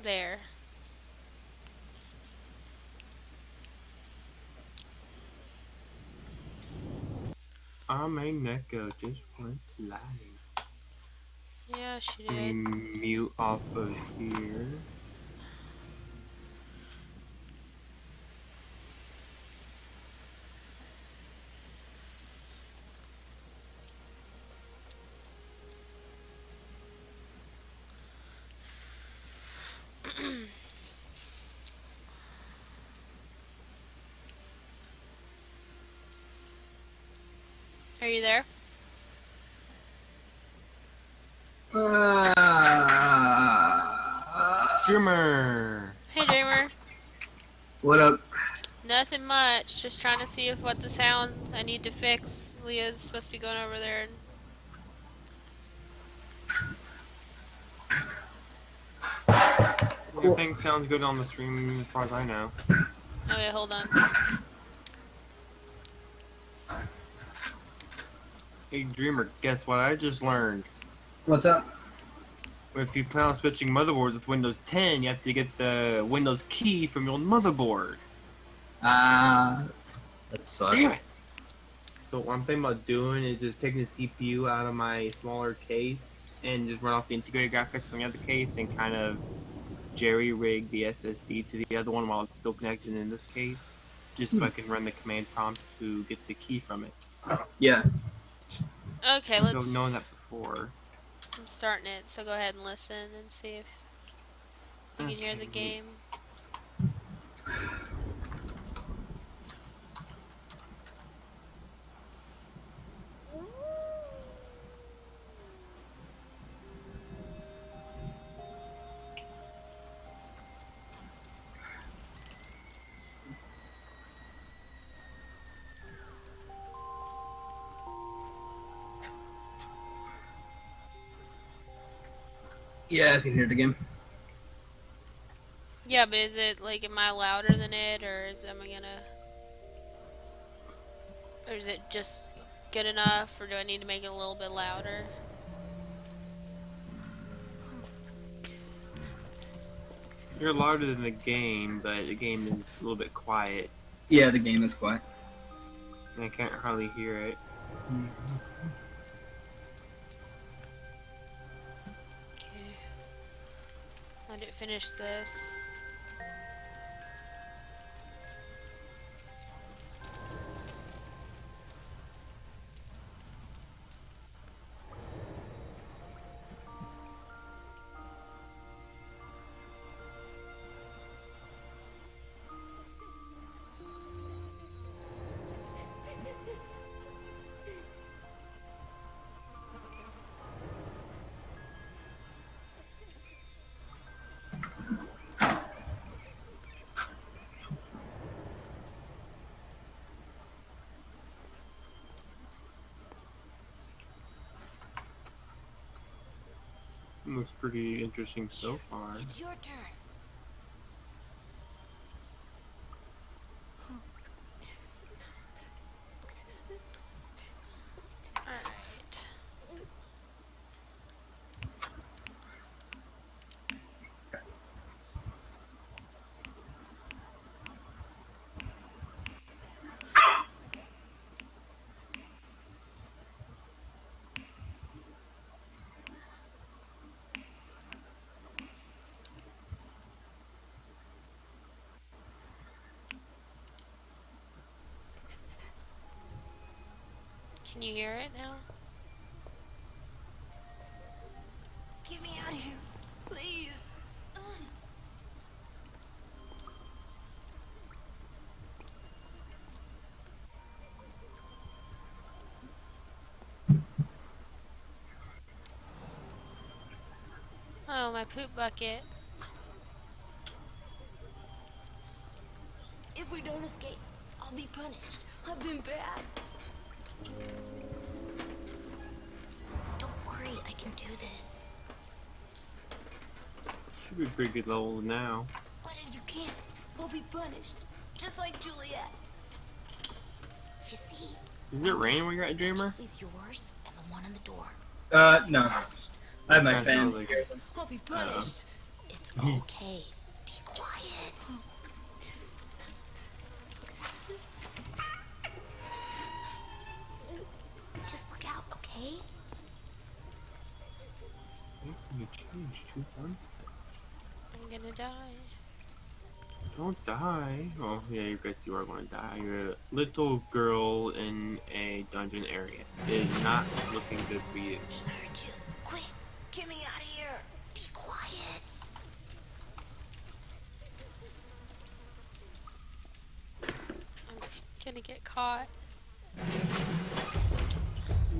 There. My Neko just went live. Yeah, she Let me did. mute off of here. Are you there? Dreamer! Hey, Dreamer. What up? Nothing much. Just trying to see if what the sound I need to fix. Leah's supposed to be going over there and... Cool. Everything sounds good on the stream as far as I know. Okay, hold on. Hey Dreamer, guess what I just learned? What's up? If you plan on switching motherboards with Windows 10, you have to get the Windows key from your motherboard. That sucks. Damn it! So what I'm thinking about doing is just taking the CPU out of my smaller case and just run off the integrated graphics on the other case and kind of jerry-rig the SSD to the other one while it's still connected in this case, just so I can run the command prompt to get the key from it. Yeah. Okay, I've let's... known that before. I'm starting it, so go ahead and listen and see if you can hear the game. Yeah, I can hear the game. Yeah, but is it, like, am I louder than it, or am I gonna... Or is it just good enough, or do I need to make it a little bit louder? You're louder than the game, but the game is a little bit quiet. Yeah, the game is quiet. And I can't hardly hear it. Okay. I didn't finish this. Looks pretty interesting so far. It's your turn. Alright. Can you hear it now? Get me out of here, please. Oh, my poop bucket. If we don't escape, I'll be punished. I've been bad. Don't worry, I can do this. Should be pretty good levels now. But if you can't, we'll be punished. Just like Juliet. You see? Is it raining where you're at, Dreamer? Just leaves yours and the one on the door. No. I have my Yeah, fan. totally. I'll be punished. It's Okay, be quiet. Just look out, okay? You changed too fun. I'm gonna die. Don't die. Oh yeah, I guess you are going to die. You're a little girl in a dungeon area. It is not looking good for you. Heard you. Quick, get me out of here. Be quiet. I'm gonna get caught.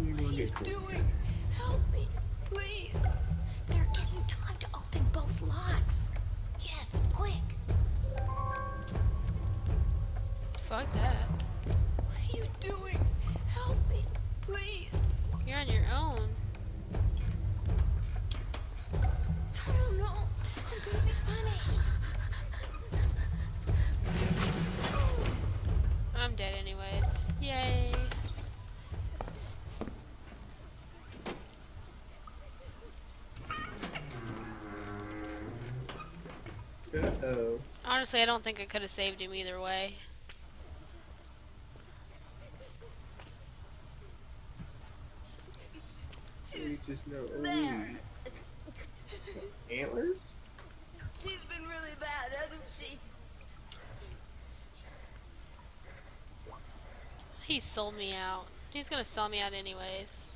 You're gonna get caught. Doing? Help me, please. There isn't time to open both locks. Yes, quick. Fuck that. What are you doing? Help me, please. You're on your own. I don't know. I'm gonna be punished. I'm dead anyways. Yay. Uh-oh. Honestly, I don't think I could have saved him either way. You just know. There. Antlers? She's been really bad, hasn't she? He sold me out. He's gonna sell me out anyways.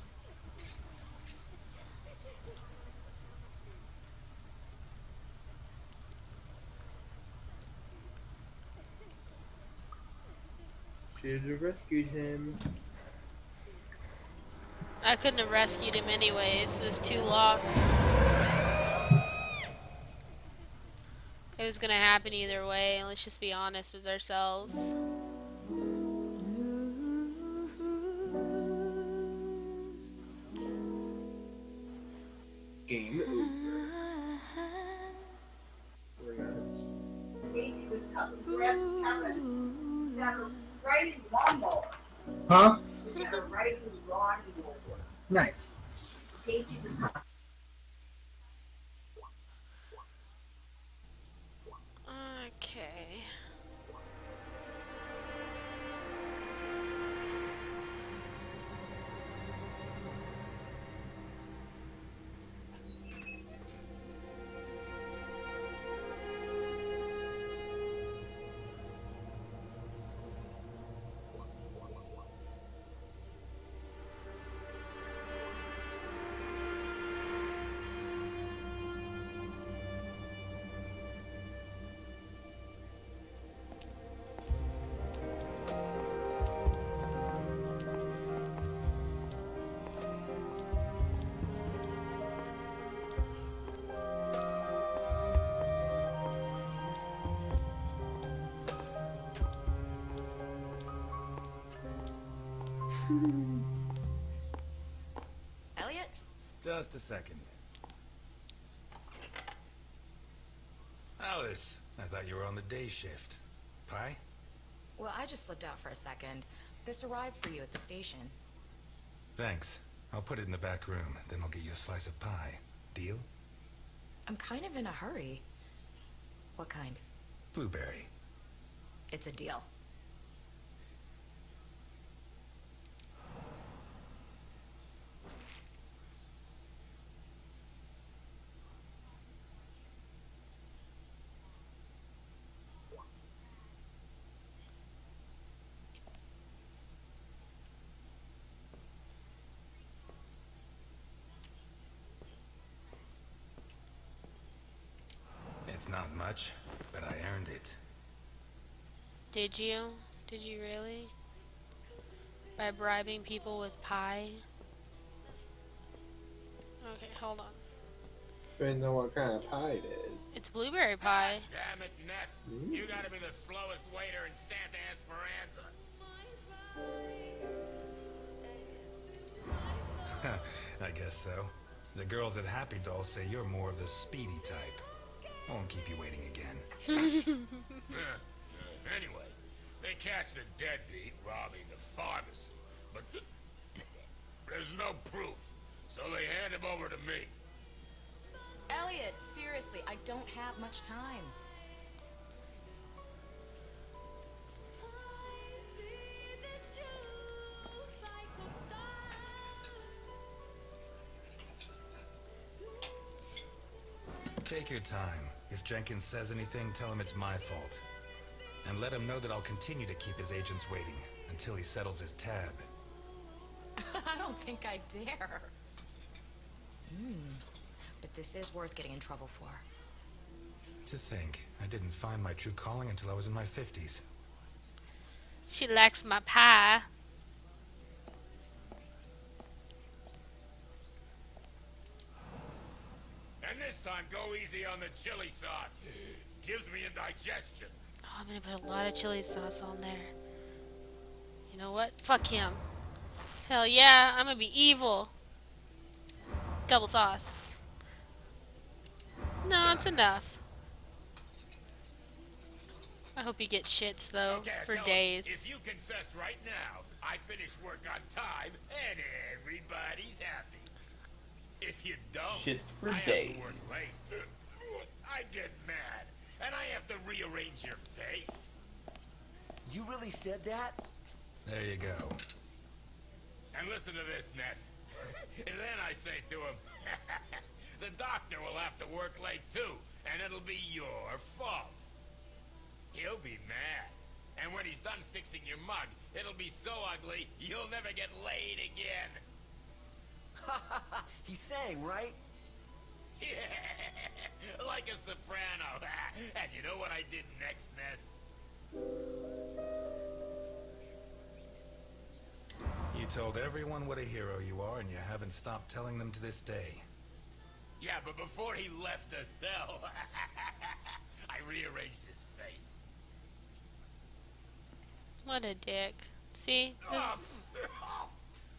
Should have rescued him. I couldn't have rescued him anyways. There's 2 locks. It was gonna happen either way. Let's just be honest with ourselves. Game over. We're not. Casey was cutting grass and Kevin got a riding lawnmower. Huh? He got a riding lawnmower. Nice. Casey was cutting. Okay. Elliot? Just a second. Alice, I thought you were on the day shift. Pie? Well, I just slipped out for a second. This arrived for you at the station. Thanks. I'll put it in the back room, then I'll get you a slice of pie. Deal? I'm kind of in a hurry. What kind? Blueberry. It's a deal. It's not much, but I earned it. Did you? Did you really? By bribing people with pie? Okay, hold on. Depends on what kind of pie it is. It's blueberry pie. Damn it, Ness. You gotta be the slowest waiter in Santa Esperanza. I guess so. The girls at Happy Doll say you're more of the speedy type. I won't keep you waiting again. Anyway, they catch the deadbeat robbing the pharmacy, but there's no proof, so they hand him over to me. Elliot, seriously, I don't have much time. Take your time. If Jenkins says anything, tell him it's my fault. And let him know that I'll continue to keep his agents waiting until he settles his tab. I don't think I dare. But this is worth getting in trouble for. To think, I didn't find my true calling until I was in my 50s. She likes my pie. And this time, go easy on the chili sauce. Gives me indigestion. Oh, I'm gonna put a lot of chili sauce on there. You know what? Fuck him. Hell yeah, I'm gonna be evil. Double sauce. No, it's enough. I hope you get shits though Okay, for tell him, days. if you confess right now, I finished work on time and everybody's happy. If you don't, Shit for I days. have to work late. I get mad, and I have to rearrange your face. You really said that? There you go. And listen to this, Ness. And then I say to him, the doctor will have to work late too, and it'll be your fault. He'll be mad. And when he's done fixing your mug, it'll be so ugly, you'll never get laid again. He sang, right? Yeah, like a soprano. And you know what I did next, Ness? You told everyone what a hero you are, and you haven't stopped telling them to this day. Yeah, but before he left the cell, I rearranged his face. What a dick. See? This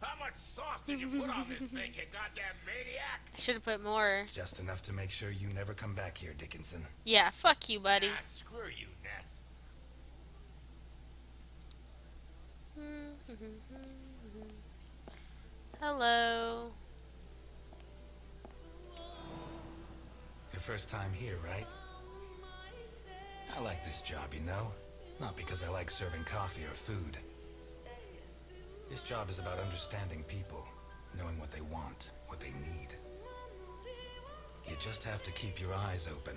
How much sauce did you put on this thing, you goddamn maniac? I should have put more. Just enough to make sure you never come back here, Dickinson. Yeah, fuck you, buddy. Ah, screw you, Ness. Hello. Your first time here, right? I like this job, you know? Not because I like serving coffee or food. This job is about understanding people, knowing what they want, what they need. You just have to keep your eyes open.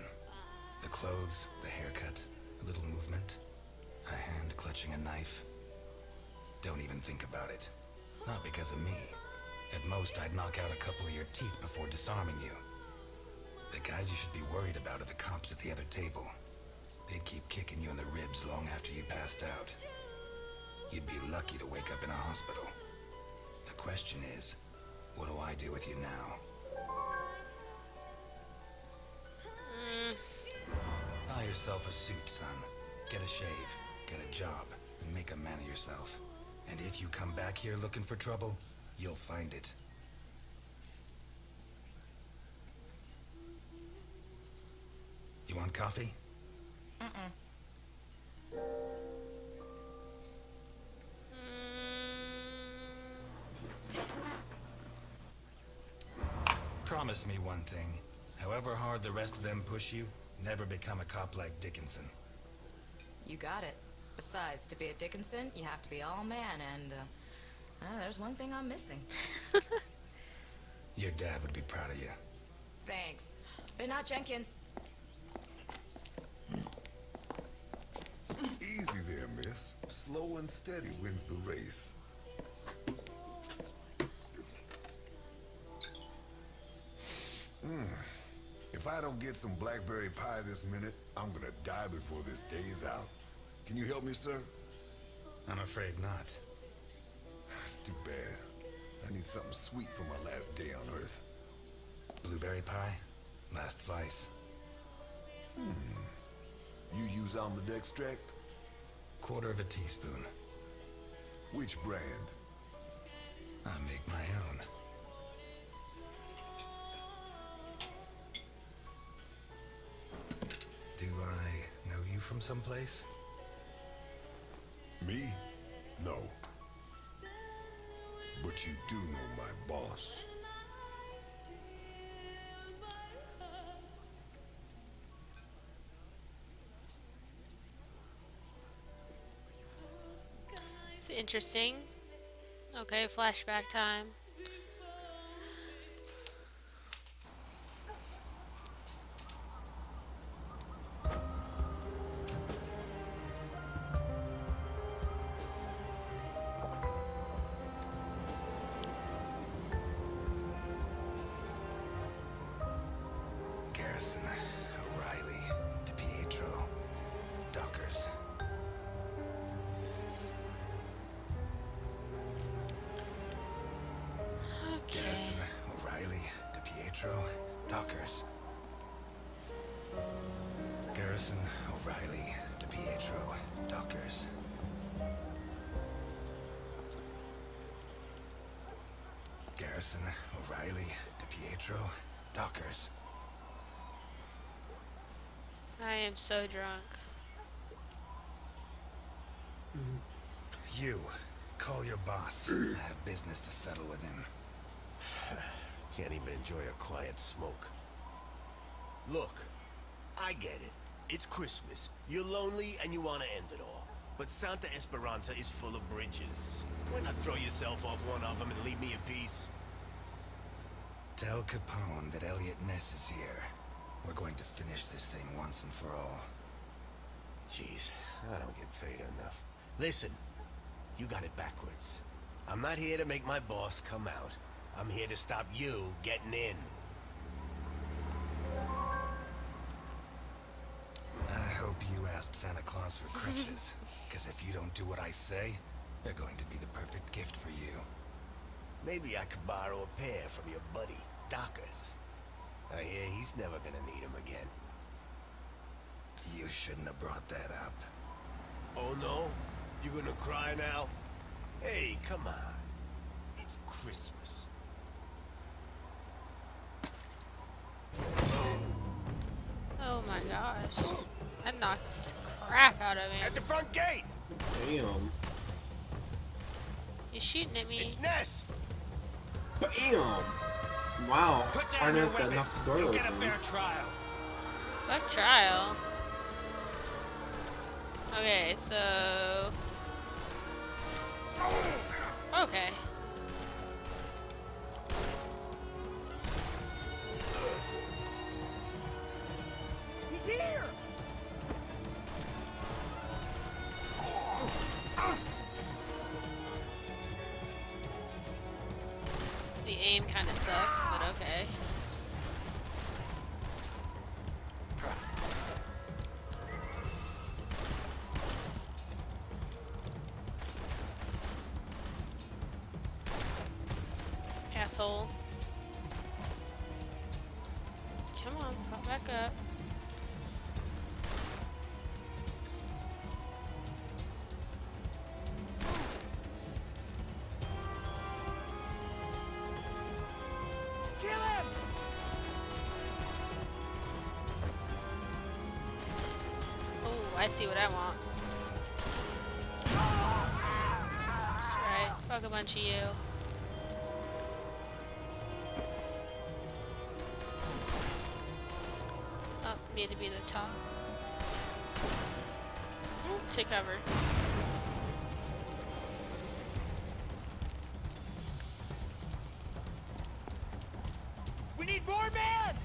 The clothes, the haircut, a little movement, a hand clutching a knife. Don't even think about it. Not because of me. At most, I'd knock out a couple of your teeth before disarming you. The guys you should be worried about are the cops at the other table. They'd keep kicking you in the ribs long after you passed out. You'd be lucky to wake up in a hospital. The question is, what do I do with you now? Buy yourself a suit, son. Get a shave, get a job, and make a man of yourself. And if you come back here looking for trouble, you'll find it. You want coffee? Promise me one thing. However hard the rest of them push you, never become a cop like Dickinson. You got it. Besides, to be a Dickinson, you have to be all man, and, there's one thing I'm missing. Your dad would be proud of you. Thanks. But not Jenkins. Easy there, miss. Slow and steady wins the race. If I don't get some blackberry pie this minute, I'm gonna die before this day is out. Can you help me, sir? I'm afraid not. It's too bad. I need something sweet for my last day on Earth. Blueberry pie? Last slice. You use almond extract? Quarter of a teaspoon. Which brand? I make my own. Do I know you from someplace? Me? No. But you do know my boss. Interesting. Okay, flashback time. Garrison, O'Reilly, DiPietro, Dockers. Okay. Garrison, O'Reilly, DiPietro, Dockers. Garrison, O'Reilly, DiPietro, Dockers. Garrison, O'Reilly, DiPietro, Dockers. I am so drunk. You, call your boss. I have business to settle with him. Can't even enjoy a quiet smoke. Look, I get it. It's Christmas. You're lonely and you want to end it all. But Santa Esperanza is full of bridges. Why not throw yourself off one of them and leave me in peace? Tell Capone that Elliot Ness is here. We're going to finish this thing once and for all. Jeez, I don't get paid enough. Listen, you got it backwards. I'm not here to make my boss come out. I'm here to stop you getting in. I hope you asked Santa Claus for crutches. Because if you don't do what I say, they're going to be the perfect gift for you. Maybe I could borrow a pair from your buddy, Dockers. I hear he's never gonna need them again. You shouldn't have brought that up. Oh no? You gonna cry now? Hey, come on. It's Christmas. Oh my gosh. That knocked crap out of At me. the front gate! Damn. You're shooting at me. It's Ness! Damn. Wow. Put down Hard your enough to weapons. knock the door You'll get a open. fair trial. Fuck trial. Okay, so... Okay. He's here! The aim kind of sucks, but okay. Asshole. Come on, pop back up. Kill him! Oh, I see what I want. That's right. Fuck a bunch of you. Oh, need to be the top. Take cover. We need more men!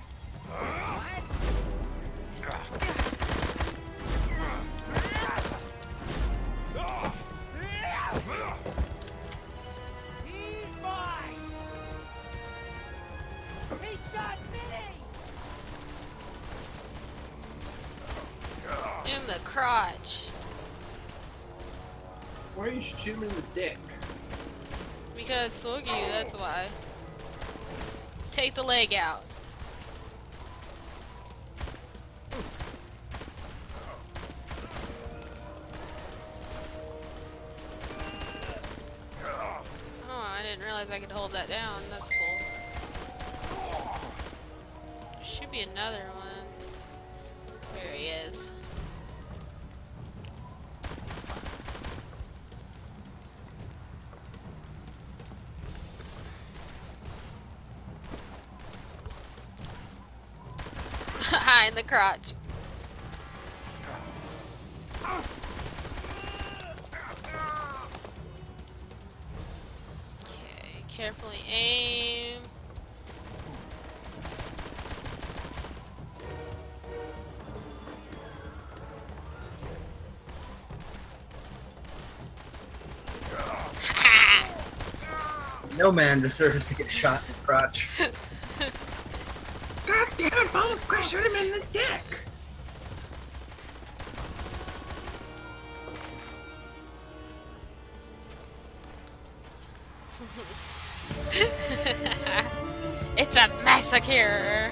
He's mine! He shot Vinny! In the crotch. Why are you shooting in the dick? Because fuck you, that's why. Take the leg out. Oh, I didn't realize I could hold that down. That's cool. There should be another one. There he is. In the crotch. Carefully aim. No man deserves to get shot in the crotch. God damn it, Bones! Quit shooting him in the dick! It's a massacre.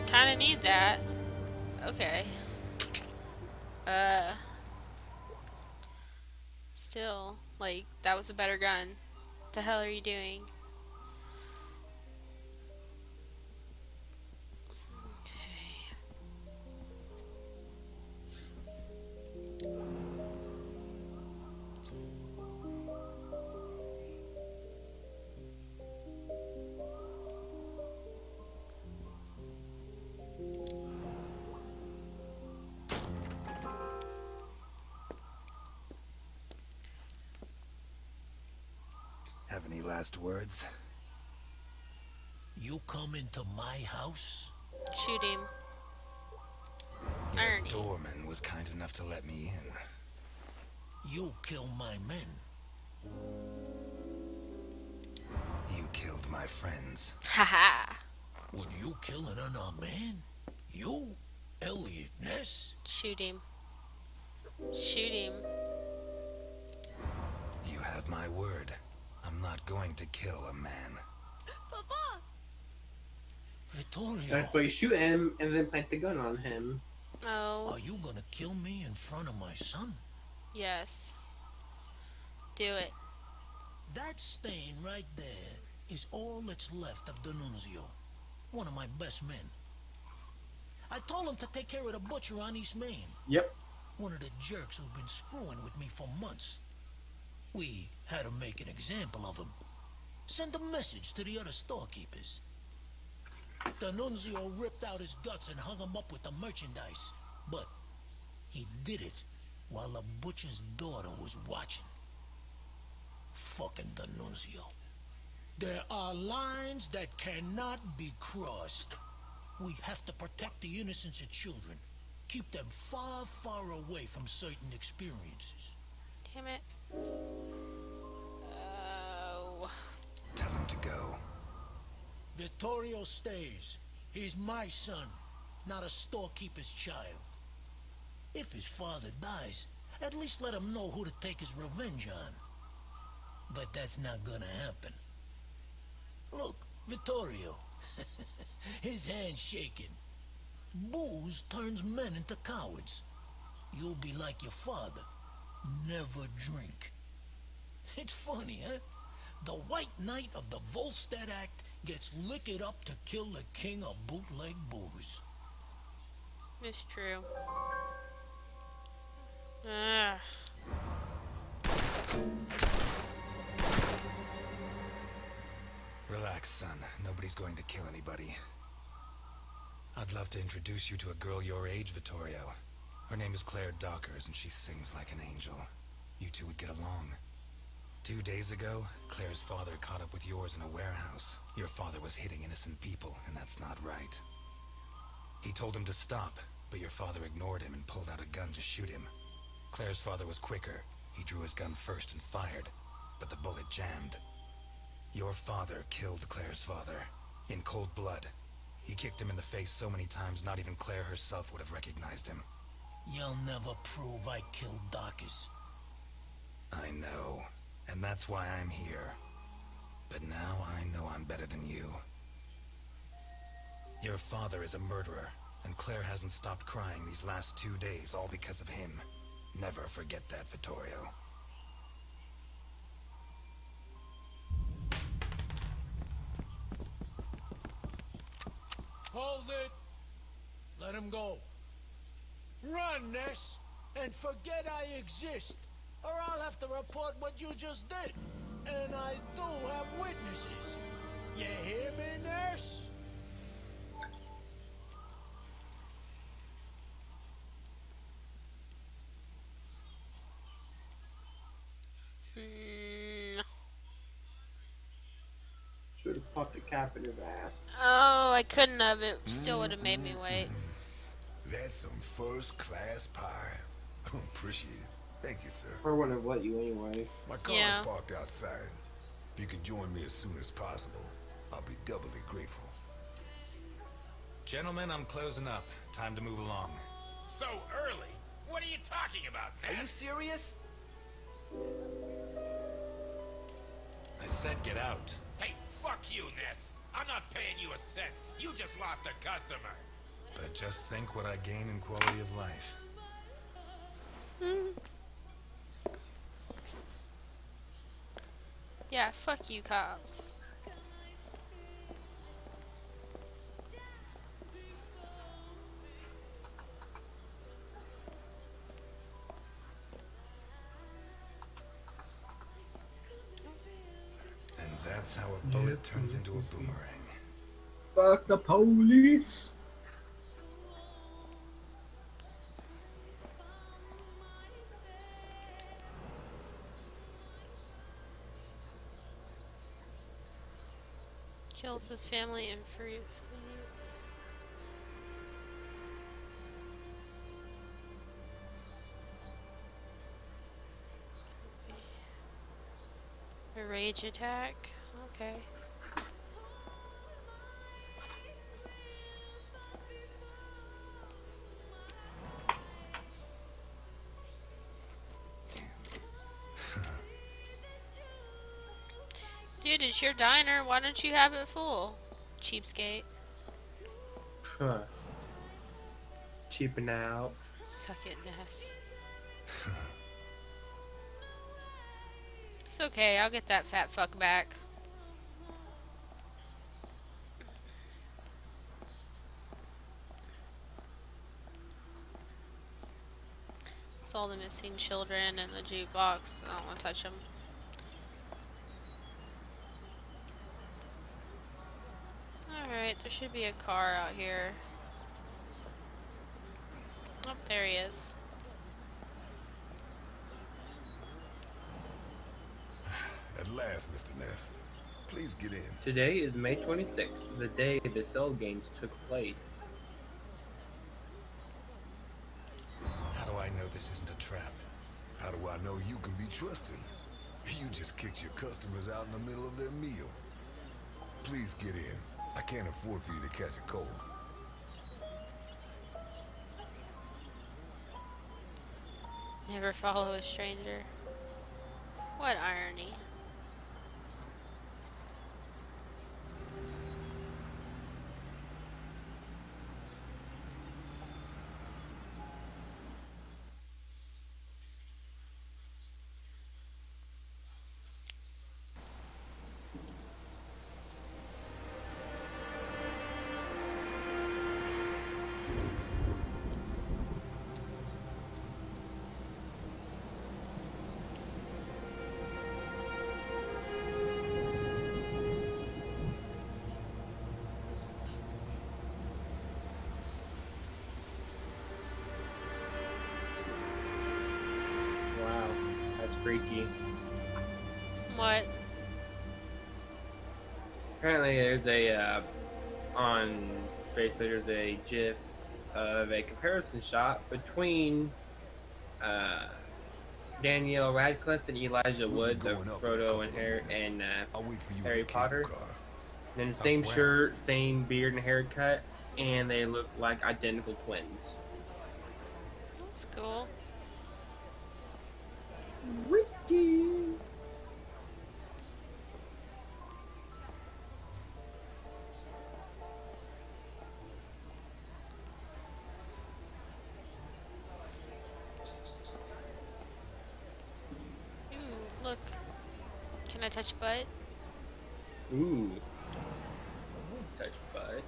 Kinda need that. Okay. Still, like, that was a better gun. The hell are you doing? Okay. Have any last words? You come into my house? Shoot him. Your Irony. doorman was kind enough to let me in. You kill my men. You killed my friends. Haha. Would you kill an unarmed man? You? Elliot Ness? Shoot him. Shoot him. You have my word. I'm not going to kill a man. Papa! Vittorio, That's why you shoot him and then plant the gun on him. Oh, are you gonna kill me in front of my son? yes. Do it. That stain right there is all that's left of D'Annunzio, one of my best men. I told him to take care of the butcher on East Main. Yep. One of the jerks who've been screwing with me for months. We had to make an example of him. Send a message to the other storekeepers. D'Annunzio ripped out his guts and hung him up with the merchandise. But he did it while the butcher's daughter was watching. Fucking D'Annunzio. There are lines that cannot be crossed. We have to protect the innocence of children. Keep them far, far away from certain experiences. Damn it. Oh. Tell him to go. Vittorio stays. He's my son, not a storekeeper's child. If his father dies, at least let him know who to take his revenge on. But that's not gonna happen. Look, Vittorio. His hand's shaking. Booze turns men into cowards. You'll be like your father. Never drink. It's funny, huh? The White Knight of the Volstead Act gets liquored up to kill the king of bootleg booze. It's true. Ugh. Relax, son. Nobody's going to kill anybody. I'd love to introduce you to a girl your age, Vittorio. Her name is Claire Dockers, and she sings like an angel. You two would get along. 2 days ago, Claire's father caught up with yours in a warehouse. Your father was hitting innocent people, and that's not right. He told him to stop, but your father ignored him and pulled out a gun to shoot him. Claire's father was quicker. He drew his gun first and fired, but the bullet jammed. Your father killed Claire's father, in cold blood. He kicked him in the face so many times, not even Claire herself would have recognized him. You'll never prove I killed Dockers. I know, and that's why I'm here. But now I know I'm better than you. Your father is a murderer, and Claire hasn't stopped crying these last 2 days, all because of him. Never forget that, Vittorio. Hold it! Let him go. Run, Ness, and forget I exist, or I'll have to report what you just did. And I do have witnesses. You hear me, Ness? Mm. Should have popped a cap in his ass. Oh, I couldn't have. It still would have made me wait. That's some first-class pie. Appreciate it. Thank you, sir. I wouldn't have let you anyways. My car Yeah. is parked outside. If you could join me as soon as possible, I'll be doubly grateful. Gentlemen, I'm closing up. Time to move along. So early? What are you talking about, Ness? Are you serious? I said get out. Hey, fuck you, Ness. I'm not paying you a cent. You just lost a customer. But just think what I gain in quality of life. Yeah, fuck you, cops. And that's how a bullet turns into a boomerang. Fuck the police. Kills his family and frees the youth. A rage attack? Okay. Dude, it's your diner. Why don't you have it full? Cheapskate. Huh. Cheaping out. Suck it, Ness. It's okay, I'll get that fat fuck back. It's all the missing children and the jukebox. I don't want to touch them. Alright, there should be a car out here. Oh, there he is. At last, Mr. Ness. Please get in. Today is May 26th, the day the Cell Games took place. How do I know this isn't a trap? How do I know you can be trusted? You just kicked your customers out in the middle of their meal. Please get in. I can't afford for you to catch a cold. Never follow a stranger. What irony. Wow, that's freaky. What? Apparently there's a, on Facebook there's a GIF of a comparison shot between, Danielle Radcliffe and Elijah Wood, the Frodo and Harry Potter. And then the same shirt, same beard and haircut, and they look like identical twins. That's cool. Ricky. Ooh, look. Can I touch butt? Ooh. I won't touch butt.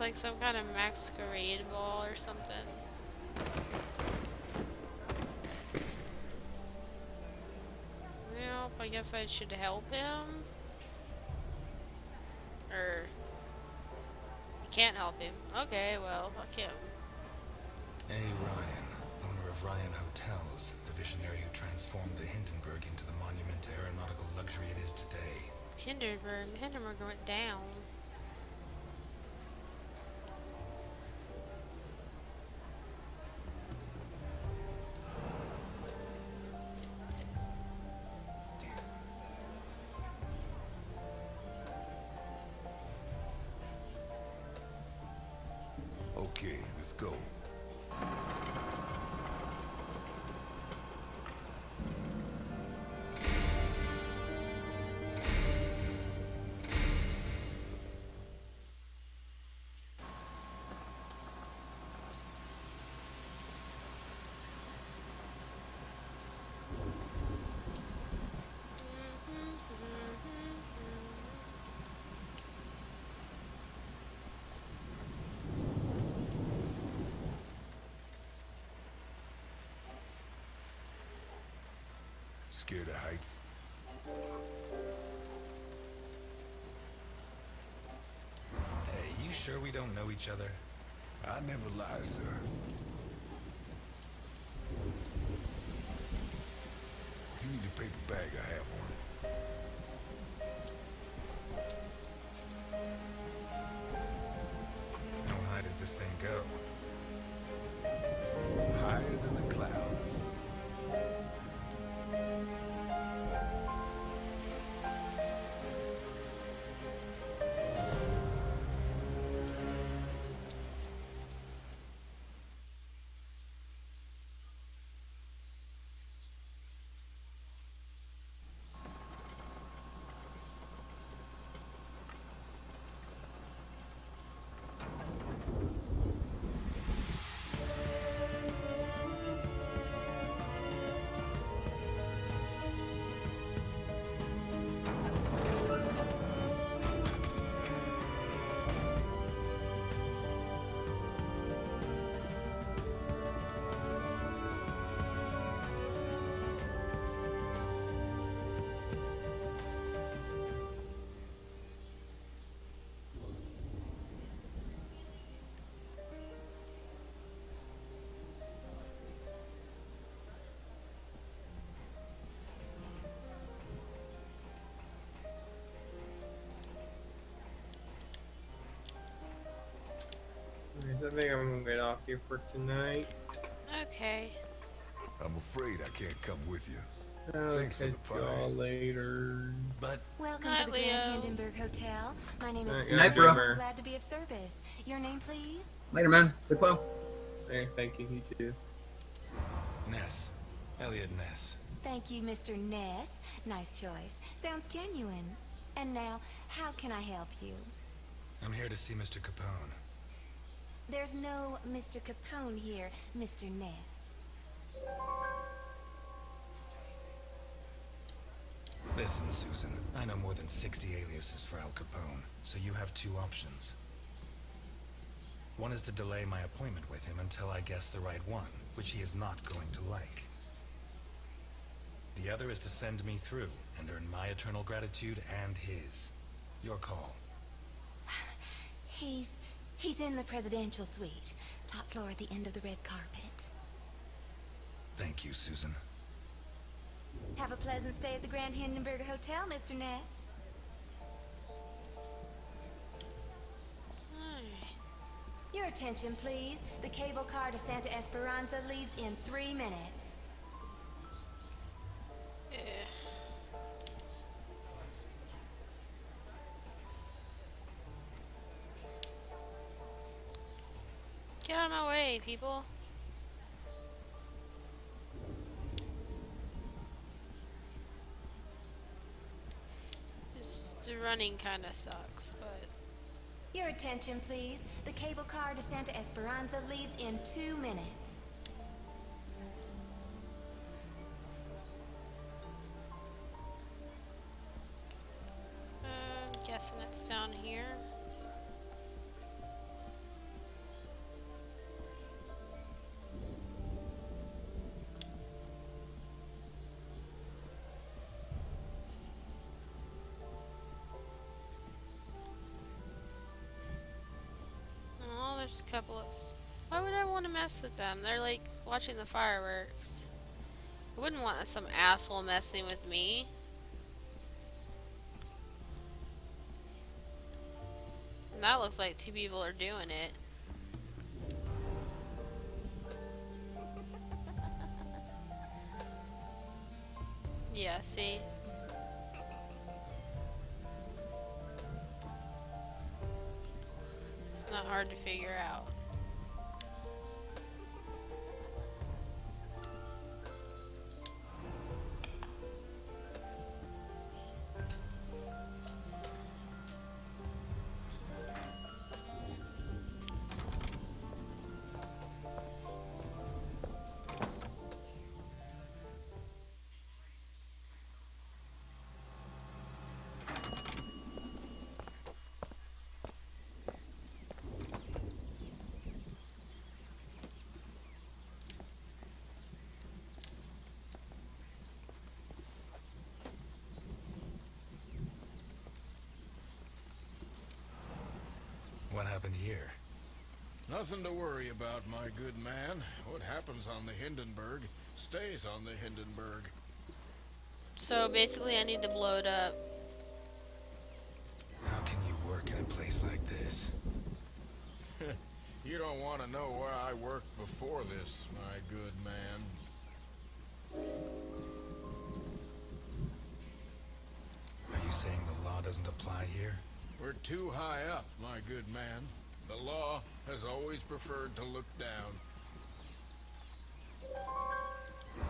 looks like some kind of masquerade ball or something. Nope, I guess I should help him. Or... I can't help him. Okay, well, fuck him. A. Ryan, owner of Ryan Hotels, the visionary who transformed the Hindenburg into the monument to aeronautical luxury it is today. Hindenburg? The Hindenburg went down. Okay, let's go. Scared of heights? Hey, you sure we don't know each other? I never lie, sir. If you need a paper bag, I have one. How high does this thing go? Higher than the clouds. Alright, so I think I'm gonna get off here for tonight. Okay. I'm afraid I can't come with you. I'll Thanks for catch the y'all pie. later. But Welcome Night, to the Grand Leo. Hindenburg Hotel. My name is Night, Susan. Night, bro. I'm glad to be of service. Your name, please? Later, man. Sleep well. Hey, thank you, you too. Ness. Elliot Ness. Thank you, Mr. Ness. Nice choice. Sounds genuine. And now, how can I help you? I'm here to see Mr. Capone. There's no Mr. Capone here, Mr. Ness. Listen, Susan. I know more than 60 aliases for Al Capone, so you have two options. One is to delay my appointment with him until I guess the right one, which he is not going to like. The other is to send me through and earn my eternal gratitude and his. Your call. He's in the presidential suite. Top floor at the end of the red carpet. Thank you, Susan. Have a pleasant stay at the Grand Hindenburg Hotel, Mr. Ness. Your attention, please. The cable car to Santa Esperanza leaves in 3 minutes. Get out of my way, people. The running kind of sucks, but... Your attention, please. The cable car to Santa Esperanza leaves in 2 minutes. I'm guessing it's down here. There's a couple of... Why would I want to mess with them? They're like watching the fireworks. I wouldn't want some asshole messing with me. And that looks like two people are doing it. Yeah, see? It's not hard to figure out. What happened here? Nothing to worry about, my good man. What happens on the Hindenburg stays on the Hindenburg. So basically I need to blow it up. How can you work in a place like this? You don't want to know where I worked before this, my good man. Are you saying the law doesn't apply here? We're too high up, my good man. The law has always preferred to look down.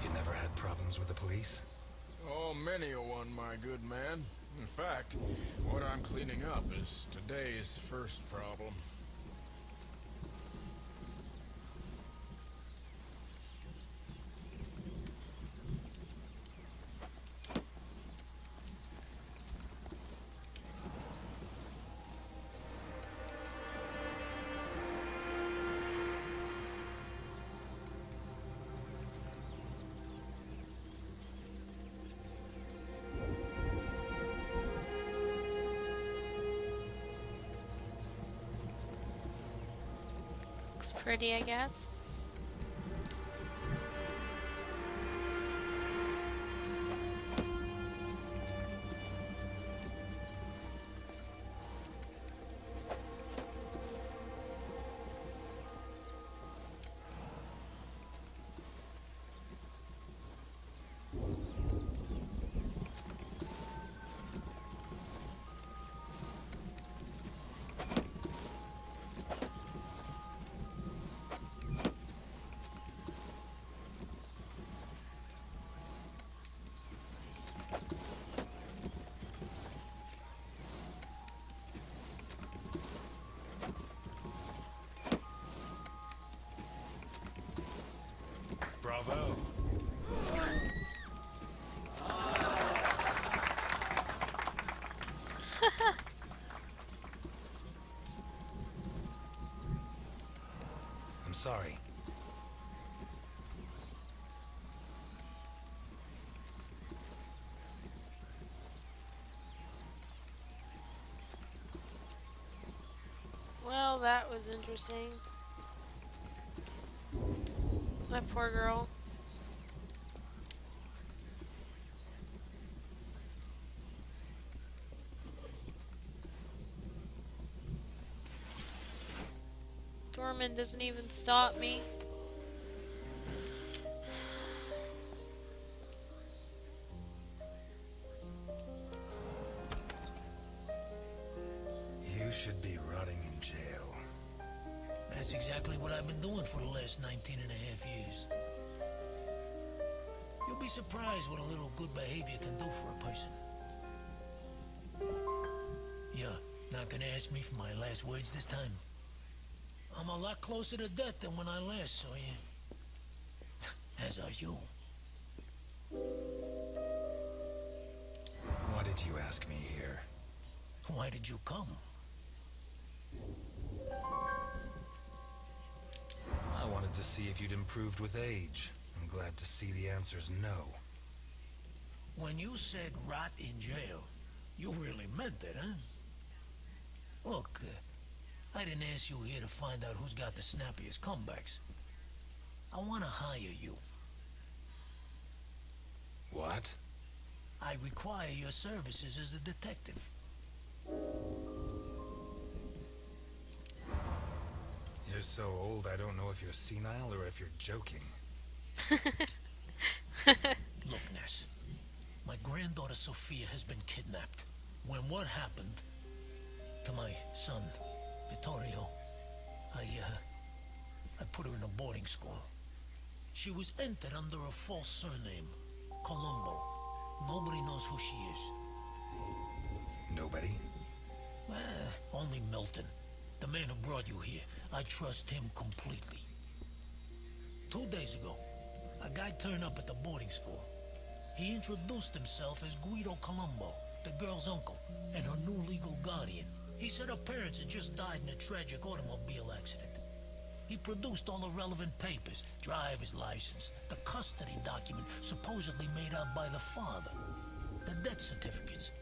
You never had problems with the police? Oh, many a one, my good man. In fact, what I'm cleaning up is today's first problem. Looks pretty, I guess. Bravo. I'm sorry. Well, that was interesting. My poor girl. Dorman doesn't even stop me. You should be rotting in jail. That's exactly what I've been doing for the last 19 and a half years. You'll be surprised what a little good behavior can do for a person. You're not gonna ask me for my last words this time? I'm a lot closer to death than when I last saw you. As are you. Why did you ask me here? Why did you come? I wanted to see if you'd improved with age. I'm glad to see the answer's no. When you said rot in jail, you really meant it, huh? Look, I didn't ask you here to find out who's got the snappiest comebacks. I want to hire you. What? I require your services as a detective. You're so old, I don't know if you're senile or if you're joking. Look, Ness. My granddaughter Sophia has been kidnapped. When what happened to my son, Vittorio, I put her in a boarding school. She was entered under a false surname, Colombo. Nobody knows who she is. Nobody? Only Milton, the man who brought you here. I trust him completely. 2 days ago, a guy turned up at the boarding school. He introduced himself as Guido Colombo, the girl's uncle, and her new legal guardian. He said her parents had just died in a tragic automobile accident. He produced all the relevant papers, driver's license, the custody document supposedly made out by the father, the death certificates.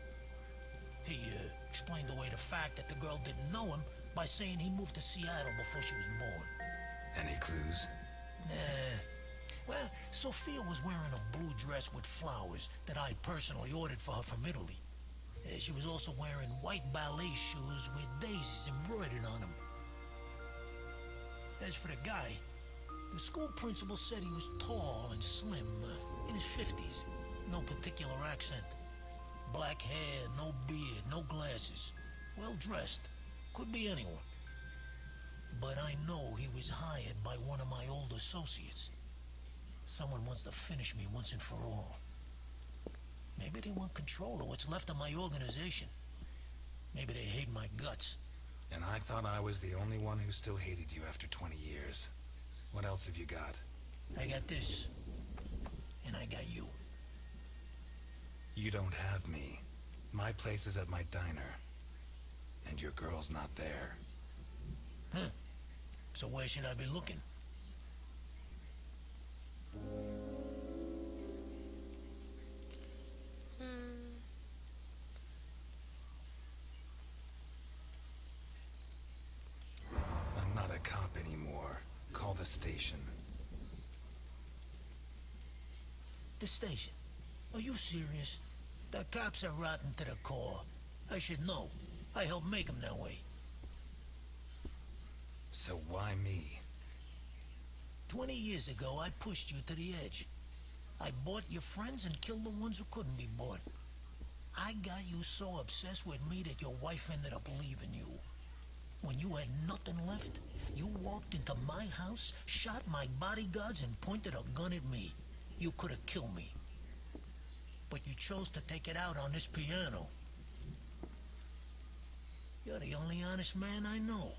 He explained away the fact that the girl didn't know him by saying he moved to Seattle before she was born. Any clues? Well, Sophia was wearing a blue dress with flowers that I personally ordered for her from Italy. She was also wearing white ballet shoes with daisies embroidered on them. As for the guy, the school principal said he was tall and slim, in his 50s. No particular accent. Black hair, no beard, no glasses. Well dressed. Could be anyone. But I know he was hired by one of my old associates. Someone wants to finish me once and for all. Maybe they want control of what's left of my organization. Maybe they hate my guts. And I thought I was the only one who still hated you after 20 years. What else have you got? I got this. And I got you. You don't have me. My place is at my diner. And your girl's not there. Huh. So where should I be looking? I'm not a cop anymore. Call the station. The station? Are you serious? The cops are rotten to the core. I should know. I helped make them that way. So why me? 20 years ago, I pushed you to the edge. I bought your friends and killed the ones who couldn't be bought. I got you so obsessed with me that your wife ended up leaving you. When you had nothing left, you walked into my house, shot my bodyguards, and pointed a gun at me. You could have killed me. But you chose to take it out on this piano. You're the only honest man I know.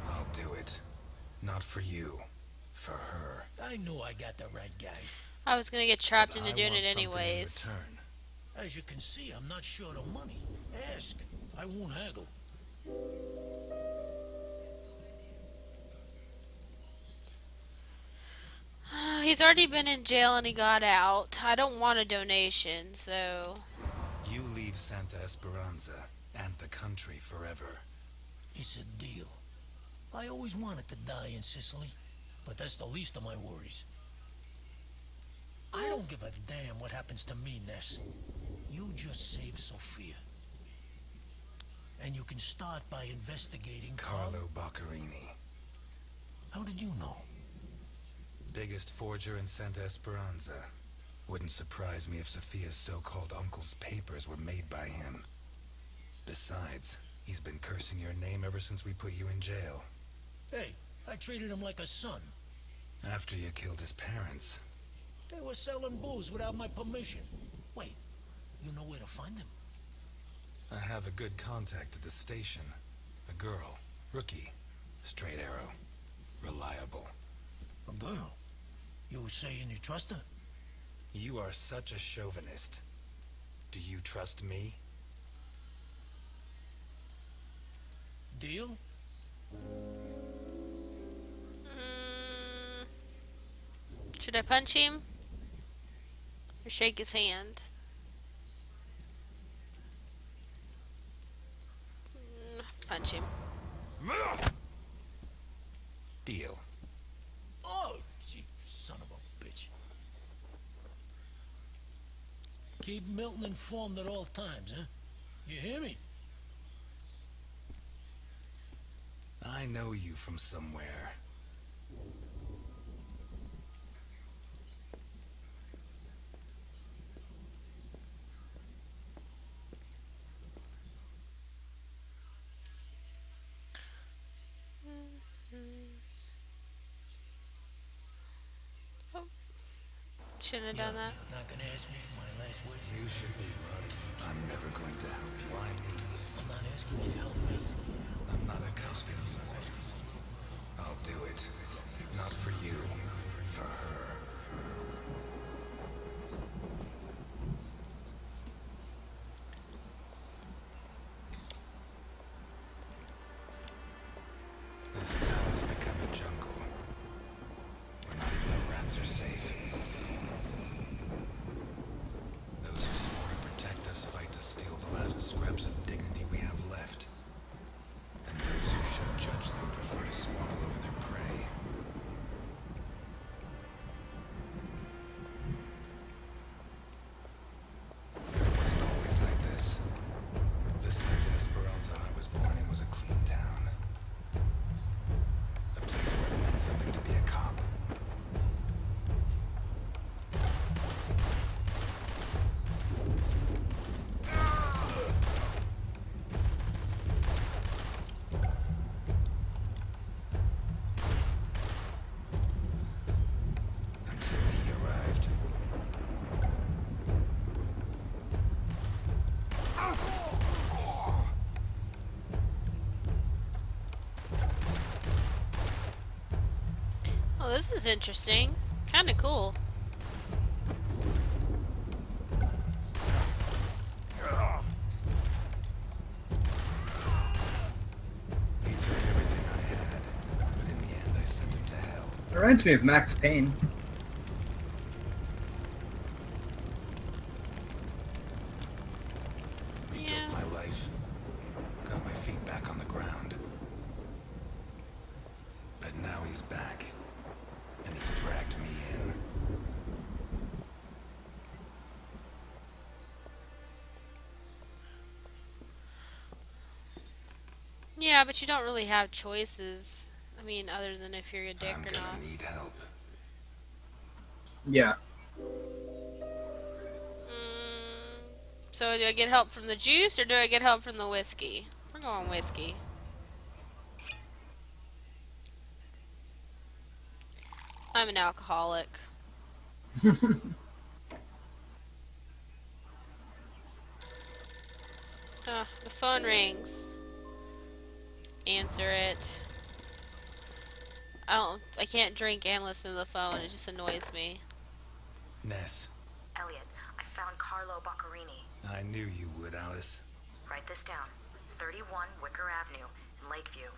I'll do it. Not for you. For her. I knew I got the right guy. I was gonna get trapped But into I doing want it something in anyways. return. As you can see, I'm not short of money. Ask. I won't haggle. He's already been in jail and he got out. I don't want a donation, so... You leave Santa Esperanza and the country forever. It's a deal. I always wanted to die in Sicily, but that's the least of my worries. I don't give a damn what happens to me, Ness. You just save Sophia. And you can start by investigating Carlo Boccarini. How did you know? Biggest forger in Santa Esperanza. Wouldn't surprise me if Sophia's so-called uncle's papers were made by him. Besides, he's been cursing your name ever since we put you in jail. Hey, I treated him like a son. After you killed his parents. They were selling booze without my permission. Wait, you know where to find them? I have a good contact at the station. A girl. Rookie. Straight arrow. Reliable. A girl? You saying you trust her? You are such a chauvinist. Do you trust me? Deal? Should I punch him? Or shake his hand? punch him. Deal. Oh, you son of a bitch. Keep Milton informed at all times, huh? You hear me? I know you from somewhere. Shouldn't have done that. Not gonna ask me for my last words. You should be, bud. I'm never going to help you. I need. I'm not asking you to help me. I'm not a cop anymore. I'll do it. Not for you. For her. This town has become a jungle. Where not even the rats are safe. Those who swore to protect us fight to steal the last scraps of dignity we have left. And those who should judge them prefer to squabble over their prey. But it wasn't always like this. The Santa Esperanza I was born in was a clean town. A place where it meant something to be a cop. Until he arrived. Oh, this is interesting. Kind of cool. He took everything I had, but in the end I sent him to hell. It reminds me of Max Payne. Rebuilt Yeah. my life. Got my feet back on the ground. But now he's back. And he's dragged me in. Yeah, but you don't really have choices. I mean, other than if you're a dick I'm or gonna not. need help. Yeah. So do I get help from the juice or do I get help from the whiskey? I'm going whiskey. I'm an alcoholic. The phone rings. Answer it. I can't drink and listen to the phone. It just annoys me. Ness, Elliot, I found Carlo Boccarini. I knew you would, Alice. Write this down. 31 Wicker Avenue in Lakeview.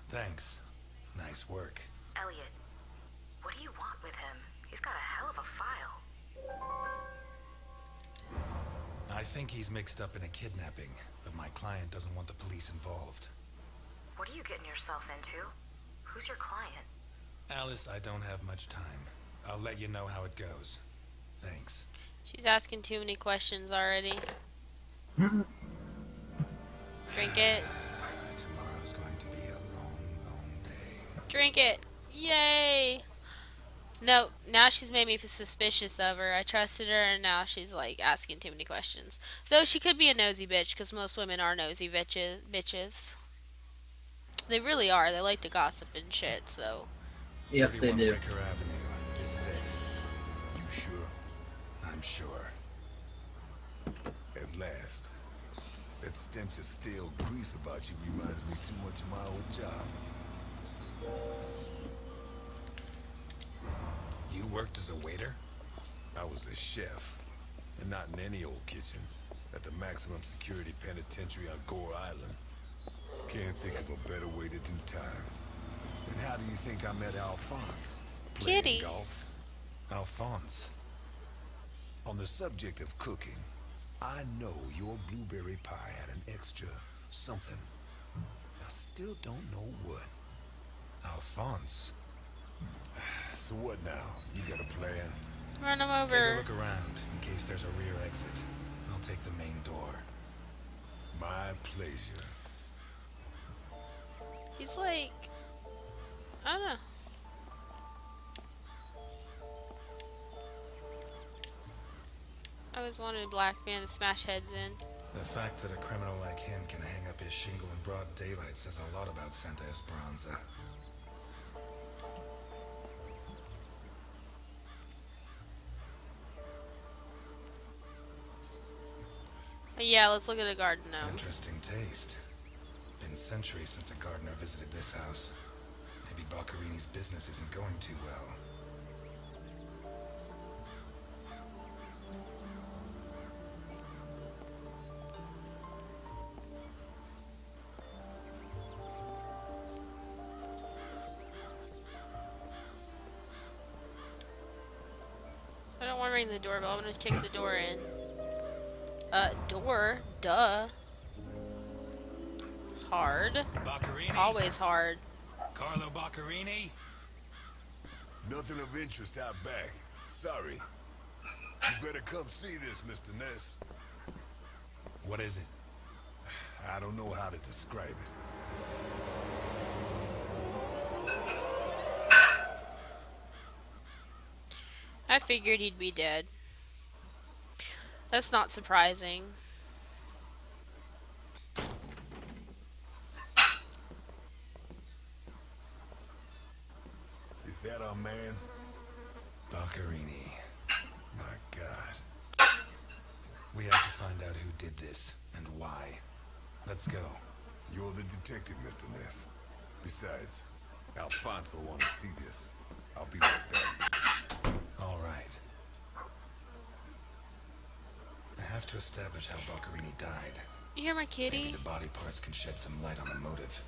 Thanks. Nice work. Elliot, what do you want with him? He's got a hell of a file. I think he's mixed up in a kidnapping, but my client doesn't want the police involved. What are you getting yourself into? Who's your client? Alice, I don't have much time. I'll let you know how it goes. Thanks. She's asking too many questions already. Drink it. Tomorrow's going to be a long, long day. Drink it. Yay. No, now she's made me suspicious of her. I trusted her and now she's like asking too many questions. Though she could be a nosy bitch because most women are nosy bitches. They really are. They like to gossip and shit, so. Yes, they 31 do. Wicker Avenue. This is it. You sure? I'm sure. At last. That stench of stale grease about you reminds me too much of my old job. You worked as a waiter? I was a chef. And not in any old kitchen. At the maximum security penitentiary on Gore Island. Can't think of a better way to do time. And how do you think I met Alphonse? Playing Kitty. golf? Alphonse. On the subject of cooking, I know your blueberry pie had an extra something. I still don't know what. Alphonse. So what now? You got a plan? Run him Take a over. look around in case there's a rear exit. I'll take the main door. My pleasure. He's like, I don't know. I always wanted a black man to smash heads in. The fact that a criminal like him can hang up his shingle in broad daylight says a lot about Santa Esperanza. But yeah, let's look at a garden now. Interesting taste. Been centuries since a gardener visited this house. Maybe Boccarini's business isn't going too well. I don't want to ring the doorbell. I'm going to kick the door in. Door? Duh. Hard. Boccarini? Always hard. Carlo Boccarini? Nothing of interest out back. Sorry. You better come see this, Mr. Ness. What is it? I don't know how to describe it. I figured he'd be dead. That's not surprising. Is that our man? Boccarini. My God. We have to find out who did this and why. Let's go. You're the detective, Mr. Ness. Besides, Alfonso wants to see this. I'll be right back. All right. I have to establish how Boccarini died. You hear my kitty? Maybe the body parts can shed some light on the motive.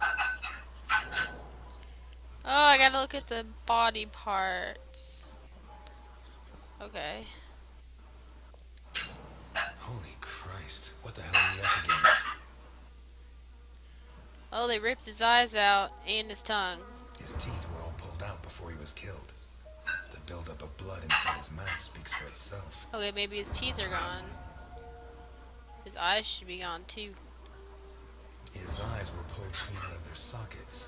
Oh, I gotta look at the body parts. Okay. Holy Christ, what the hell are we up against? Oh, they ripped his eyes out and his tongue. His teeth were all pulled out before he was killed. The buildup of blood inside his mouth speaks for itself. Okay, maybe his teeth are gone. His eyes should be gone too. His eyes were pulled clean out of their sockets.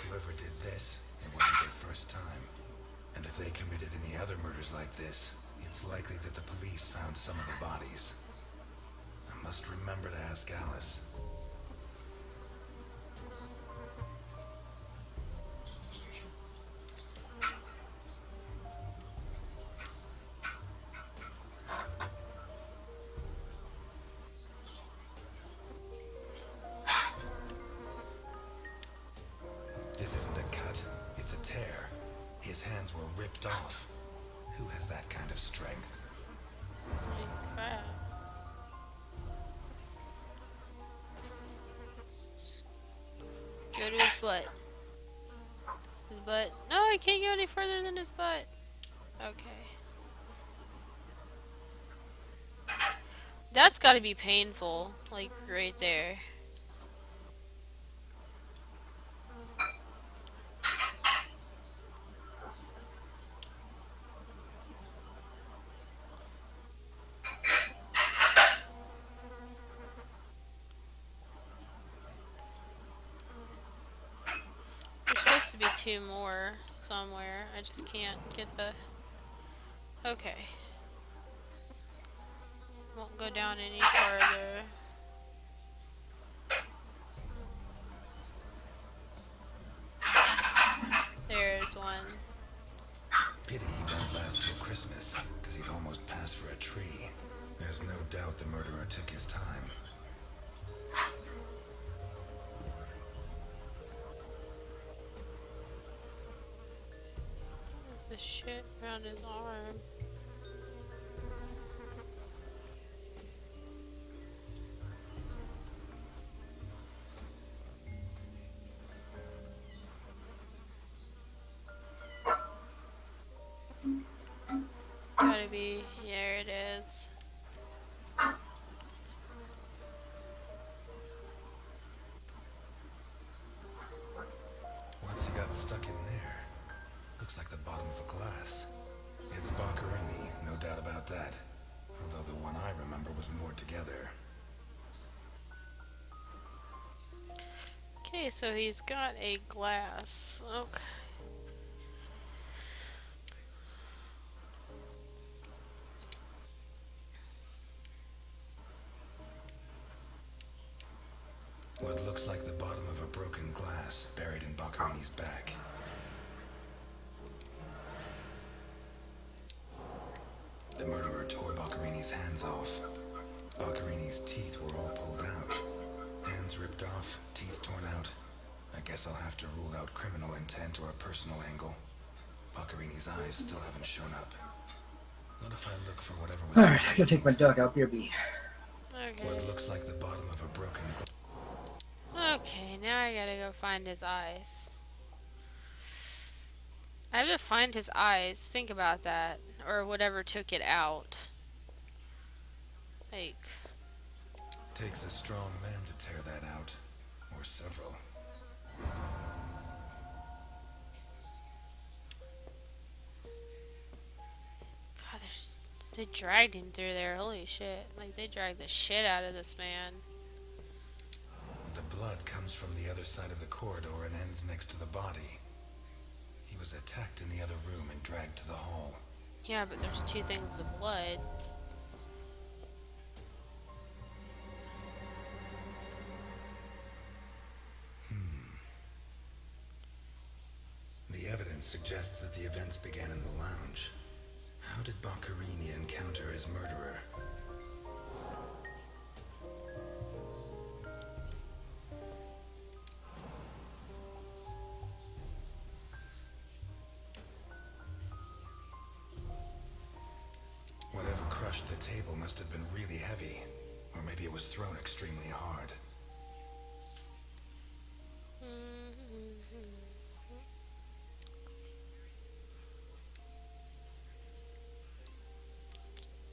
Whoever did this, it wasn't their first time. And if they committed any other murders like this, it's likely that the police found some of the bodies. I must remember to ask Alice. This isn't a cut, it's a tear. His hands were ripped off. Who has that kind of strength? Crap. Go to his butt. His butt. No, I can't go any further than his butt. Okay. That's gotta be painful. Like, right there. There's supposed to be two more somewhere. I just can't get the... Okay. Won't go down any further. There's one. Pity he won't last till Christmas, because he'd almost pass for a tree. There's no doubt the murderer took his time. There's the shit around his arm. Gotta be, there it is. so he's got a glass. Okay. What looks like the bottom of a broken glass buried in Boccarini's back. The murderer tore Boccarini's hands off. Boccarini's teeth were all pulled out. Hands ripped off, teeth torn out. I guess I'll have to rule out criminal intent or a personal angle. Boccarini's eyes still haven't shown up. What if I look for whatever was... Alright, I gotta take my dog out, BRB. Okay. What looks like the bottom of a broken glass. Okay, now I gotta go find his eyes. I have to find his eyes. Think about that. Or whatever took it out. Like... Takes a strong man to tear that out. Or several. God, they dragged him through there. Holy shit. Like, they dragged the shit out of this man. The blood comes from the other side of the corridor and ends next to the body. He was attacked in the other room and dragged to the hall. Yeah, but there's two things of blood. The evidence suggests that the events began in the lounge. How did Boccarini encounter his murderer? Whatever crushed the table must have been really heavy, or maybe it was thrown extremely hard.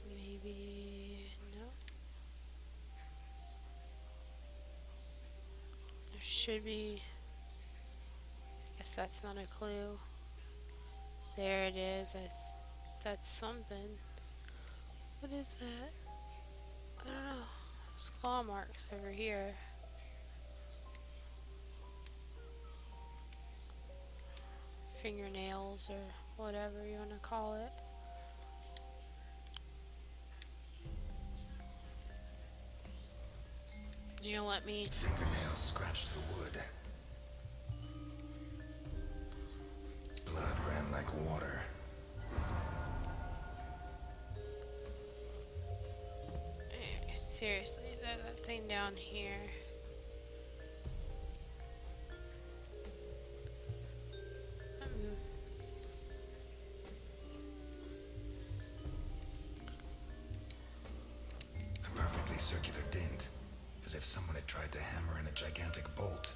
Maybe... no. There should be... I guess that's not a clue. There it is. That's something. What is that? I don't know. There's claw marks over here. Fingernails or whatever you want to call it. You gonna let me... Fingernails scratched the wood. Blood ran like water. Seriously, that thing down here. A perfectly circular dent, as if someone had tried to hammer in a gigantic bolt,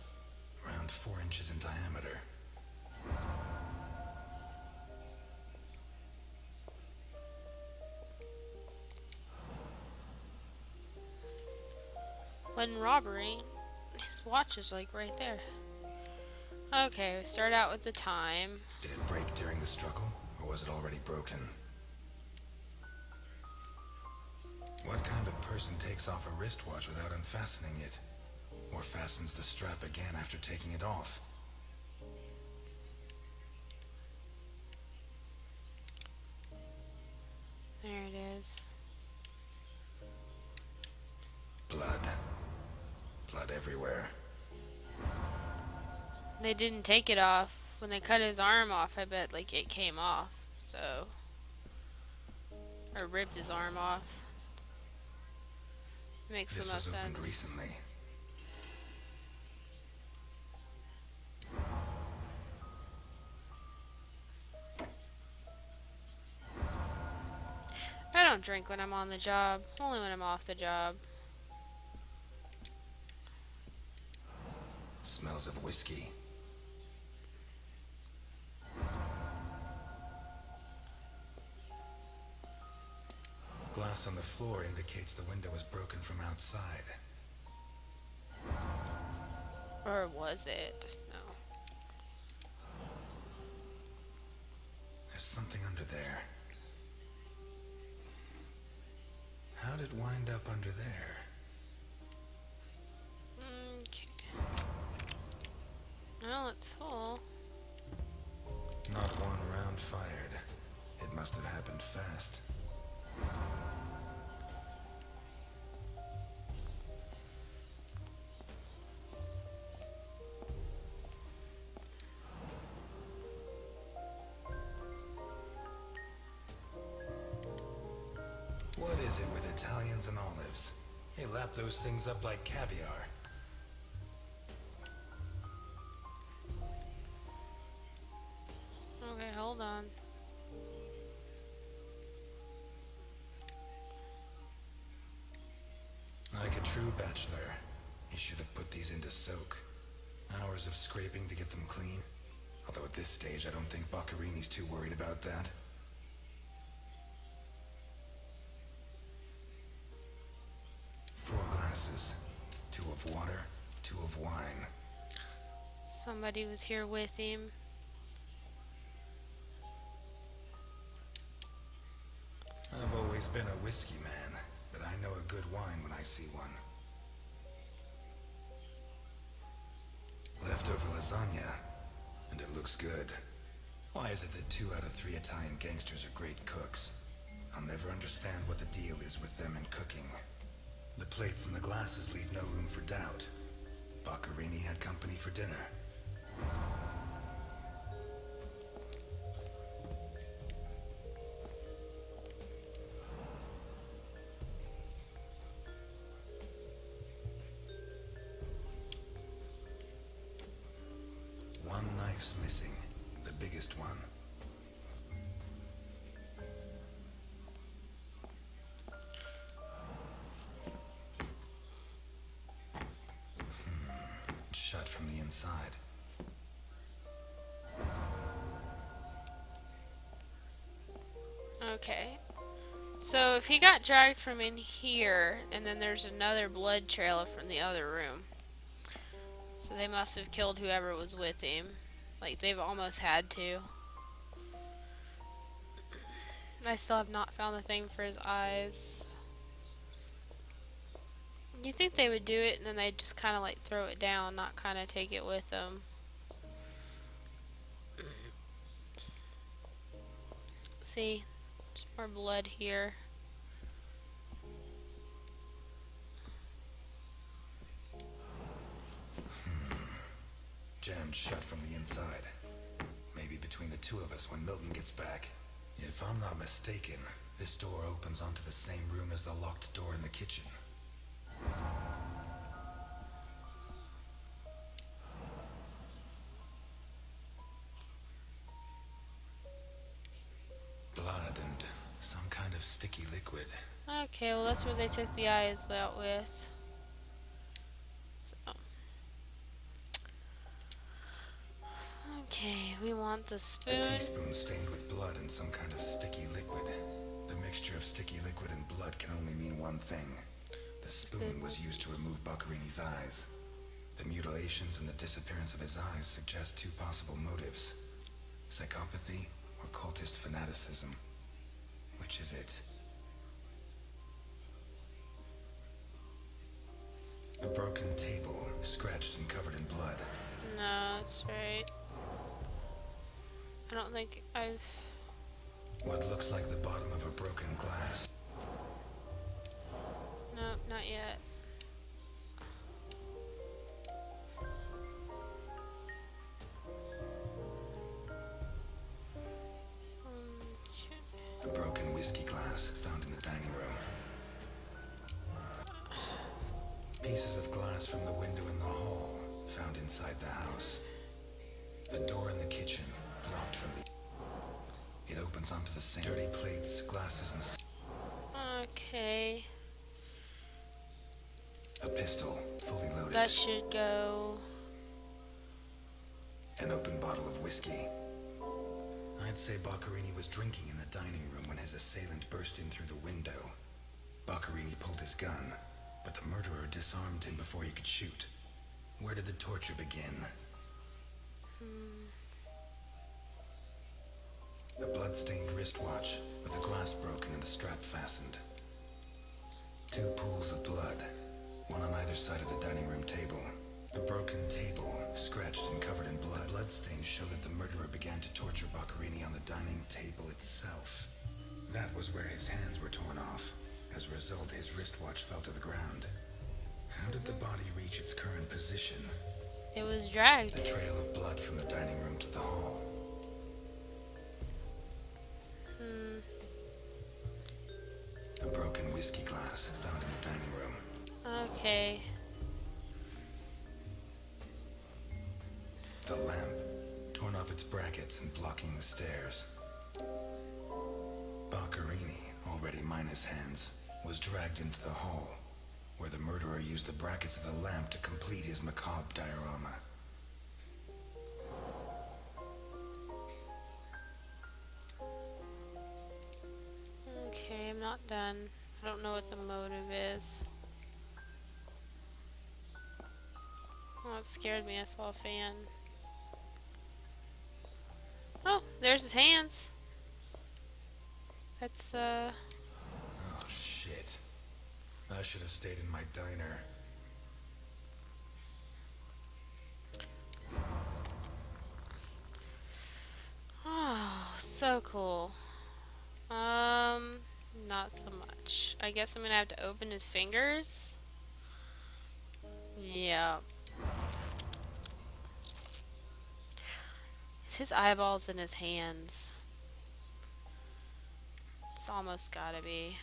around 4 inches in diameter. When robbery, his watch is like right there. Okay, we start out with the time. Did it break during the struggle, or was it already broken? What kind of person takes off a wristwatch without unfastening it? Or fastens the strap again after taking it off? There it is. Blood. Blood everywhere. They didn't take it off. When they cut his arm off, I bet like it came off. So... or ripped his arm off. Makes the most This was opened sense. recently. I don't drink when I'm on the job. Only when I'm off the job. Smells of whiskey. Glass on the floor indicates the window was broken from outside. Or was it? No. There's something under there. How'd it wind up under there? Okay. it's full. Not one round fired. It must have happened fast. What is it with Italians and olives? They lap those things up like caviar. Okay, hold on. Like a true bachelor, he should have put these into soak. Hours of scraping to get them clean. Although at this stage, I don't think Boccarini's too worried about that. 4 glasses. 2 of water, 2 of wine. Somebody was here with him. I've always been a whiskey man, but I know a good wine when I see one. Leftover lasagna, and it looks good. Why is it that 2 out of 3 Italian gangsters are great cooks? I'll never understand what the deal is with them and cooking. The plates and the glasses leave no room for doubt. Boccarini had company for dinner. One knife's missing, the biggest one. Shut from the inside. Okay. So if he got dragged from in here, and then there's another blood trail from the other room. So they must have killed whoever was with him. Like, they've almost had to. I still have not found the thing for his eyes. You think they would do it and then they'd just kind of like throw it down, not kind of take it with them. See, just more blood here. Jammed shut from the inside. Maybe between the 2 of us when Milton gets back. If I'm not mistaken, this door opens onto the same room as the locked door in the kitchen. Blood and some kind of sticky liquid. Okay, well that's where they took the eyes out with. So. Okay, we want the spoon. A teaspoon stained with blood and some kind of sticky liquid. The mixture of sticky liquid and blood can only mean one thing. The spoon was used to remove Boccarini's eyes. The mutilations and the disappearance of his eyes suggest 2 possible motives. Psychopathy or cultist fanaticism. Which is it? A broken table, scratched and covered in blood. No, that's right. I don't think I've... What looks like the bottom of a broken glass. Nope, not yet. A broken whiskey glass found in the dining room. Pieces of glass from the window in the hall found inside the house. The door in the kitchen locked from the... It opens onto the same dirty plates, glasses, and... Okay. A pistol, fully loaded. That should go. An open bottle of whiskey. I'd say Boccarini was drinking in the dining room when his assailant burst in through the window. Boccarini pulled his gun, but the murderer disarmed him before he could shoot. Where did the torture begin? A blood-stained wristwatch with the glass broken and the strap fastened. 2 pools of blood, one on either side of the dining room table. A broken table, scratched and covered in blood. Bloodstains show that the murderer began to torture Boccherini on the dining table itself. That was where his hands were torn off. As a result, his wristwatch fell to the ground. How did the body reach its current position? It was dragged. The trail of blood from the dining room to the hall. A broken whiskey glass found in the dining room. Okay. The lamp, torn off its brackets and blocking the stairs. Boccherini, already minus hands, was dragged into the hall, where the murderer used the brackets of the lamp to complete his macabre diorama. Okay, I'm not done. I don't know what the motive is. Oh, it scared me. I saw a fan. Oh, there's his hands. That's, Oh, shit. I should have stayed in my diner. Oh, so cool. Not so much. I guess I'm gonna have to open his fingers. Yeah. It's his eyeballs in his hands. It's almost gotta be.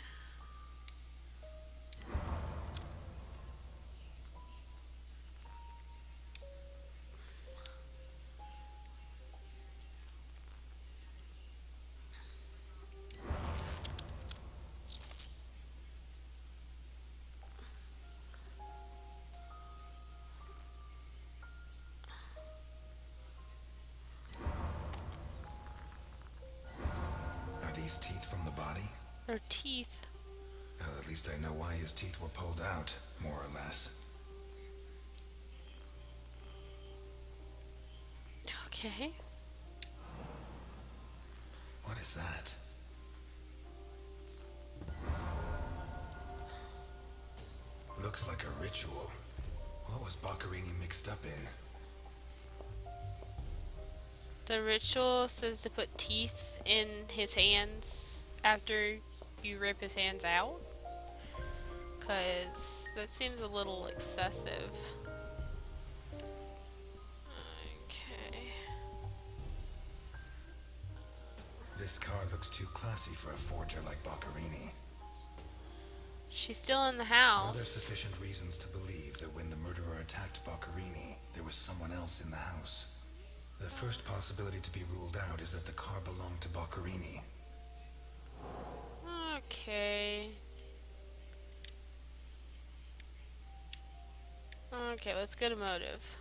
Are these teeth from the body? Or teeth. Well, at least I know why his teeth were pulled out, more or less. Okay. What is that? Looks like a ritual. What was Boccherini mixed up in? The ritual says to put teeth in his hands after you rip his hands out. 'Cause that seems a little excessive. Okay. This car looks too classy for a forger like Boccherini. She's still in the Are there house. sufficient reasons to believe that when the murderer attacked Boccherini, there was someone else in the house? The first possibility to be ruled out is that the car belonged to Boccherini. Okay. Okay, let's go to motive.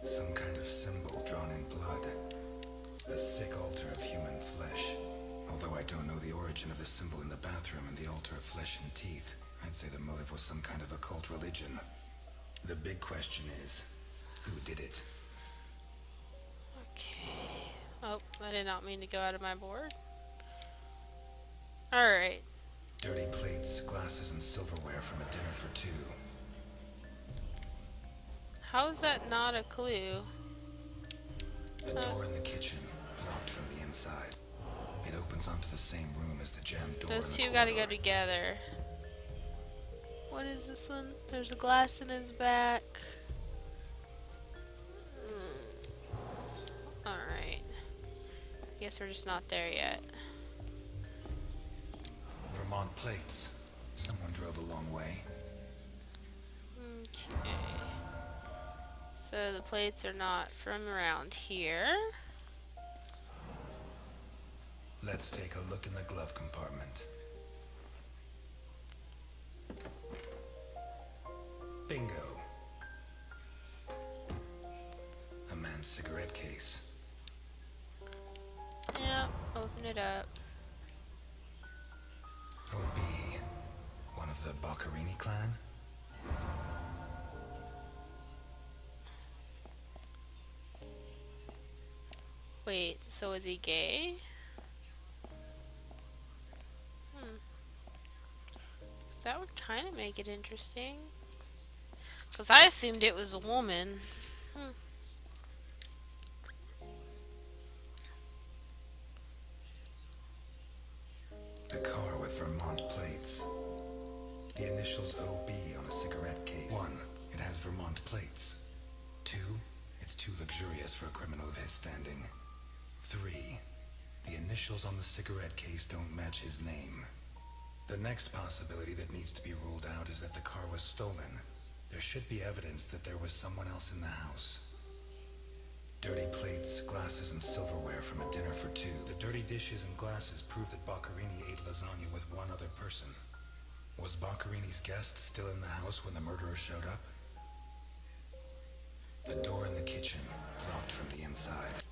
Some kind of symbol drawn in blood. A sick altar of human flesh. Although I don't know the origin of the symbol in the bathroom and the altar of flesh and teeth, I'd say the motive was some kind of occult religion. The big question is, who did it? Okay. Oh, I did not mean to go out of my board. Alright. Dirty plates, glasses, and silverware from a dinner for two. How is that not a clue? A door in the kitchen, locked from the inside. It opens onto the same room as the jammed door. Those in the two gotta go corridor. together. What is this one? There's a glass in his back. Alright. Guess we're just not there yet. Vermont plates. Someone drove a long way. Okay. So the plates are not from around here. Let's take a look in the glove compartment. Bingo. A man's cigarette case. Yeah, open it up. OB. One of the Boccherini clan? Wait, so is he gay? So that would kind of make it interesting. Because I assumed it was a woman. A car with Vermont plates. The initials OB on a cigarette case. 1. It has Vermont plates. 2. It's too luxurious for a criminal of his standing. 3. The initials on the cigarette case don't match his name. The next possibility that needs to be ruled out is that the car was stolen. There should be evidence that there was someone else in the house. Dirty plates, glasses, and silverware from a dinner for 2. The dirty dishes and glasses prove that Boccherini ate lasagna with one other person. Was Boccherini's guest still in the house when the murderer showed up? The door in the kitchen, locked from the inside.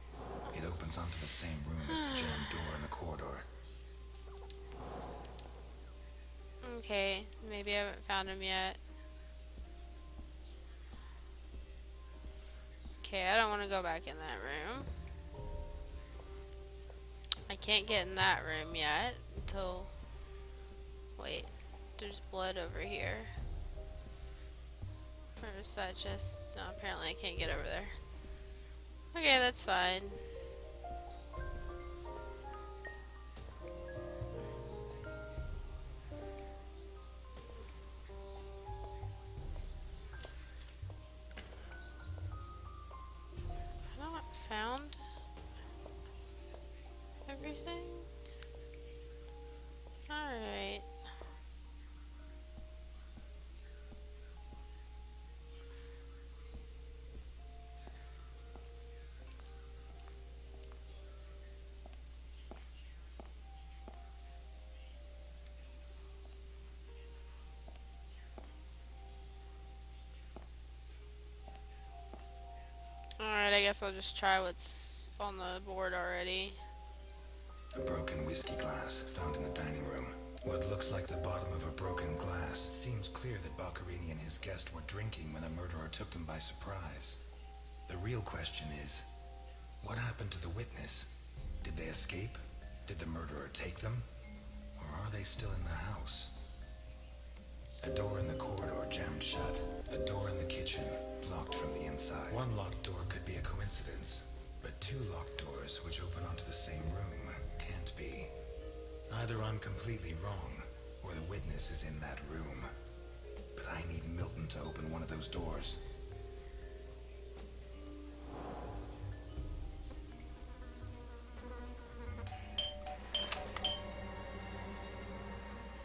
It opens onto the same room as the jammed door in the corridor. Okay, maybe I haven't found him yet. Okay, I don't want to go back in that room. I can't get in that room yet until... Wait, there's blood over here. Or is that just... No, apparently I can't get over there. Okay, that's fine. Have I not found everything? Alright. Alright, I guess I'll just try what's on the board already. A broken whiskey glass found in the dining room. What looks like the bottom of a broken glass. It seems clear that Boccherini and his guest were drinking when the murderer took them by surprise. The real question is, what happened to the witness? Did they escape? Did the murderer take them? Or are they still in the house? A door in the corridor jammed shut. A door in the kitchen locked from the inside. One locked door could be a coincidence, but 2 locked doors which open onto the same room can't be. Either I'm completely wrong, or the witness is in that room. But I need Milton to open one of those doors.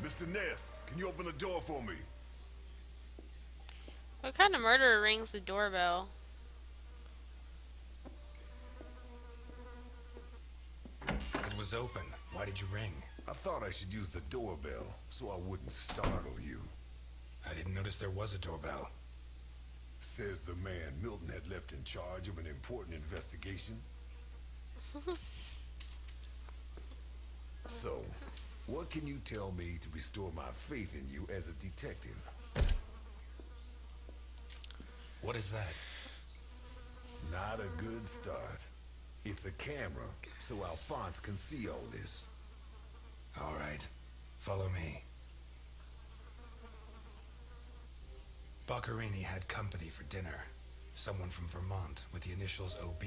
Mr. Ness, can you open the door for me? What kind of murderer rings the doorbell? It was open. Why did you ring? I thought I should use the doorbell so I wouldn't startle you. I didn't notice there was a doorbell. Says the man Milton had left in charge of an important investigation. So, what can you tell me to restore my faith in you as a detective? What is that? Not a good start. It's a camera, so Alphonse can see all this. All right. Follow me. Boccherini had company for dinner. Someone from Vermont with the initials OB.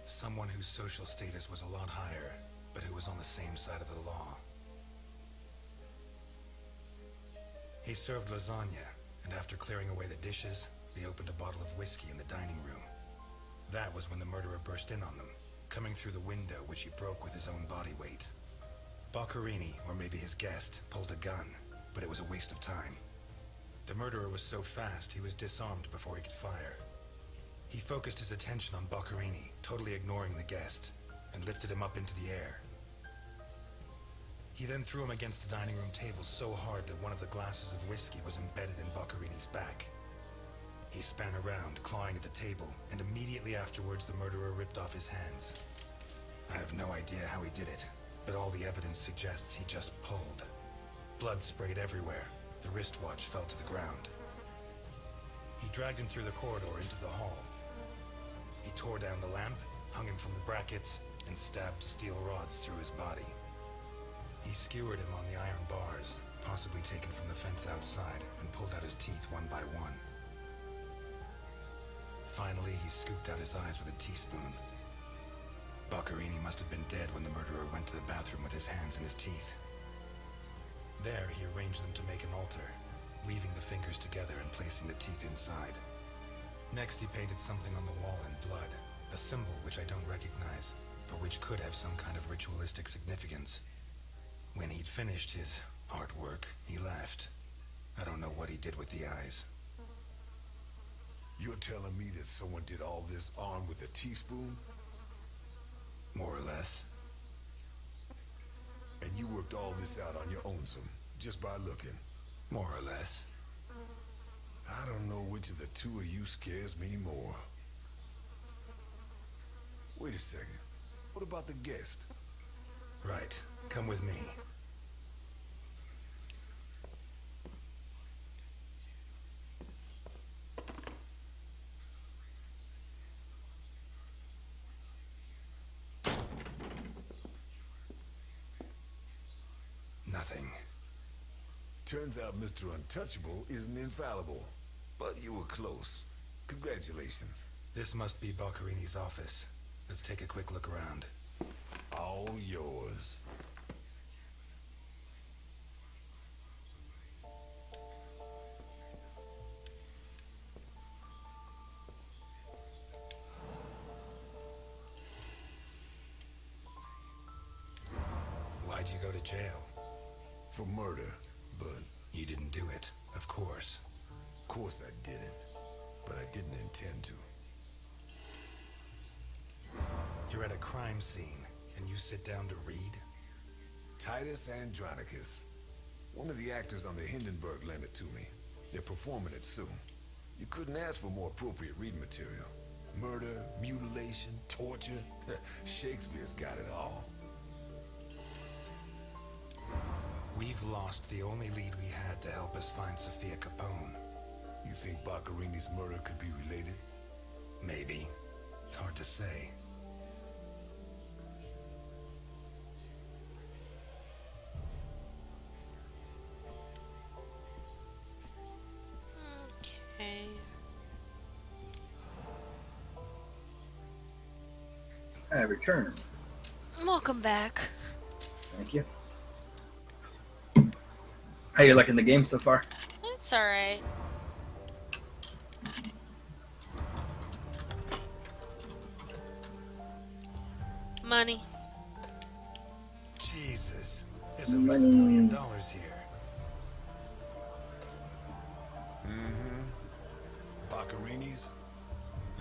Someone whose social status was a lot higher, but who was on the same side of the law. He served lasagna, and after clearing away the dishes, they opened a bottle of whiskey in the dining room. That was when the murderer burst in on them, coming through the window which he broke with his own body weight. Boccherini, or maybe his guest, pulled a gun, but it was a waste of time. The murderer was so fast he was disarmed before he could fire. He focused his attention on Boccherini, totally ignoring the guest, and lifted him up into the air. He then threw him against the dining room table so hard that one of the glasses of whiskey was embedded in Boccherini's back. He span around, clawing at the table, and immediately afterwards the murderer ripped off his hands. I have no idea how he did it, but all the evidence suggests he just pulled. Blood sprayed everywhere. The wristwatch fell to the ground. He dragged him through the corridor into the hall. He tore down the lamp, hung him from the brackets, and stabbed steel rods through his body. He skewered him on the iron bars, possibly taken from the fence outside, and pulled out his teeth one by one. Finally, he scooped out his eyes with a teaspoon. Boccherini must have been dead when the murderer went to the bathroom with his hands in his teeth. There, he arranged them to make an altar, weaving the fingers together and placing the teeth inside. Next, he painted something on the wall in blood, a symbol which I don't recognize, but which could have some kind of ritualistic significance. When he'd finished his artwork, he left. I don't know what he did with the eyes. You're telling me that someone did all this armed with a teaspoon? More or less. And you worked all this out on your own, just by looking? More or less. I don't know which of the two of you scares me more. Wait a second. What about the guest? Right. Come with me. Nothing. Turns out Mr. Untouchable isn't infallible. But you were close. Congratulations. This must be Boccherini's office. Let's take a quick look around. All yours. Why'd you go to jail? For murder, but... You didn't do it, of course. Of course I didn't. But I didn't intend to. You're at a crime scene, and you sit down to read? Titus Andronicus. One of the actors on the Hindenburg lent it to me. They're performing it soon. You couldn't ask for more appropriate reading material. Murder, mutilation, torture. Shakespeare's got it all. We've lost the only lead we had to help us find Sophia Capone. You think Boccherini's murder could be related? Maybe. Hard to say. Okay. I return. Welcome back. Thank you. How you liking the game so far? It's alright. Money. Jesus. There's at least $1 million here. Boccherini's?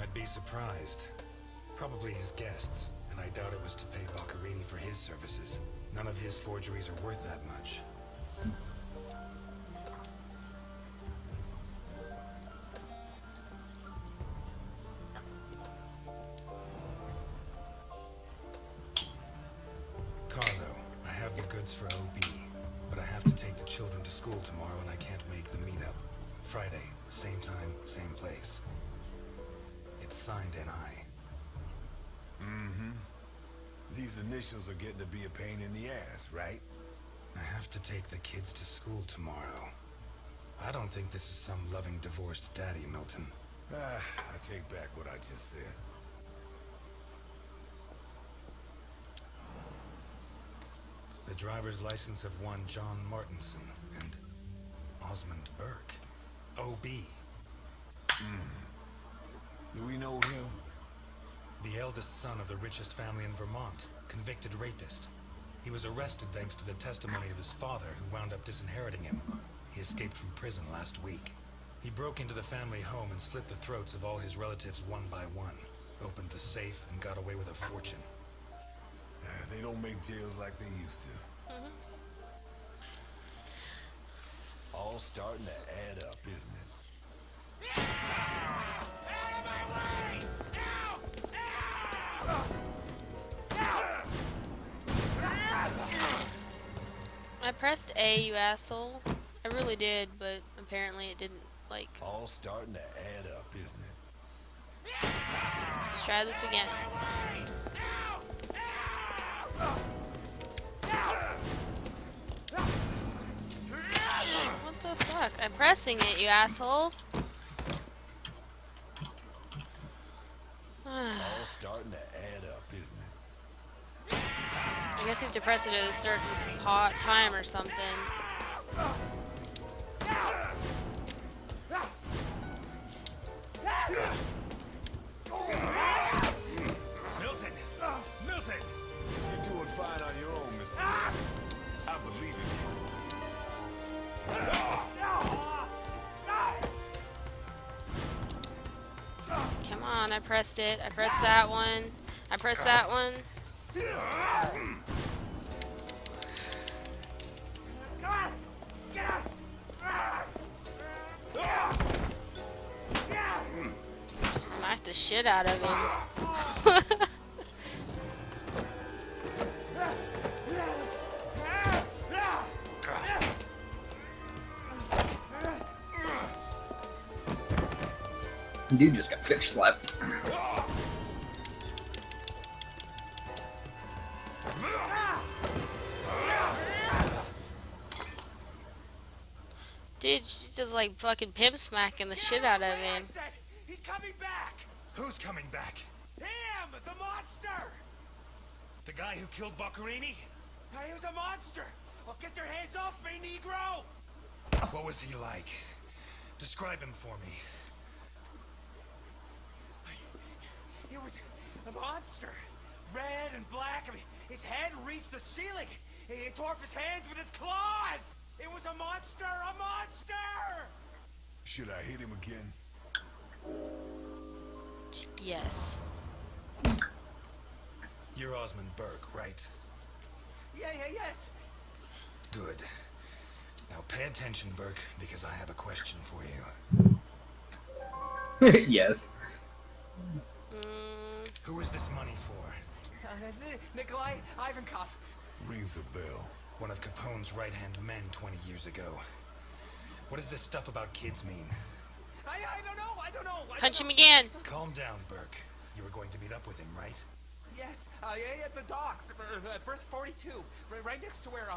I'd be surprised. Probably his guests, and I doubt it was to pay Boccherini for his services. None of his forgeries are worth that much. Carlo, I have the goods for OB, but I have to take the children to school tomorrow and I can't make the meetup. Friday, same time, same place. It's signed NI. These initials are getting to be a pain in the ass, right? I have to take the kids to school tomorrow. I don't think this is some loving divorced daddy, Milton. I take back what I just said. The driver's license of one John Martinson and Osmond Burke. OB. Do we know him? The eldest son of the richest family in Vermont, convicted rapist. He was arrested thanks to the testimony of his father, who wound up disinheriting him. He escaped from prison last week. He broke into the family home and slit the throats of all his relatives one by one, opened the safe, and got away with a fortune. They don't make jails like they used to. All starting to add up, isn't it? I pressed A, you asshole. I really did, but apparently it didn't, like... All starting to add up, isn't it? Let's try this again. What the fuck? I'm pressing it, you asshole. all starting to add up, isn't it? I guess you have to press it at a certain spot time or something. Milton! Milton! You're doing fine on your own, Mr. Ness. I believe in Come on, I pressed it. I pressed that one. I pressed that one. Just smacked the shit out of him. Dude just got fish slapped. Dude, she's just like fucking pimp smacking the shit out of him. He's coming back! Who's coming back? Him! The monster! The guy who killed Boccherini? He was a monster! Well, get your hands off me, Negro! What was he like? Describe him for me. He was a monster. Red and black. I mean, his head reached the ceiling. He tore off his hands with his claws! It was a monster! A monster! Should I hit him again? Yes. You're Osmond Burke, right? Yes. Good. Now pay attention, Burke, because I have a question for you. Yes. Who is this money for? Nikolai Ivankov. Rings a bell. One of Capone's right-hand men 20 years ago. What does this stuff about kids mean? I don't know. Punch him again. Calm down, Burke. You were going to meet up with him, right? Yes, at the docks, berth 42, right next to where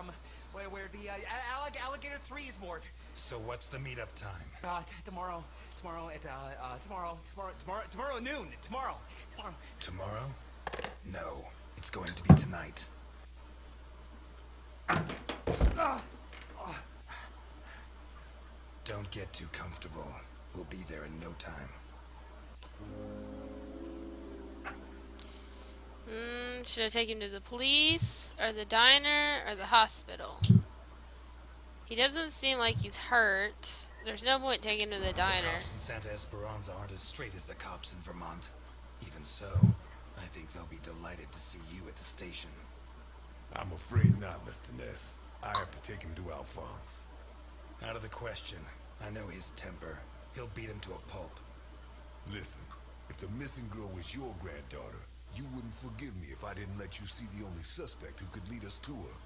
the alligator 3 is moored. So what's the meetup time? Tomorrow at noon. Tomorrow. Tomorrow? No, it's going to be tonight. Don't get too comfortable. We'll be there in no time. Should I take him to the police, or the diner, or the hospital? He doesn't seem like he's hurt. There's no point taking him to the The diner. cops in Santa Esperanza aren't as straight as the cops in Vermont. Even so, I think they'll be delighted to see you at the station. I'm afraid not, Mr. Ness. I have to take him to Alphonse. Out of the question. I know his temper. He'll beat him to a pulp. Listen, if the missing girl was your granddaughter, you wouldn't forgive me if I didn't let you see the only suspect who could lead us to her.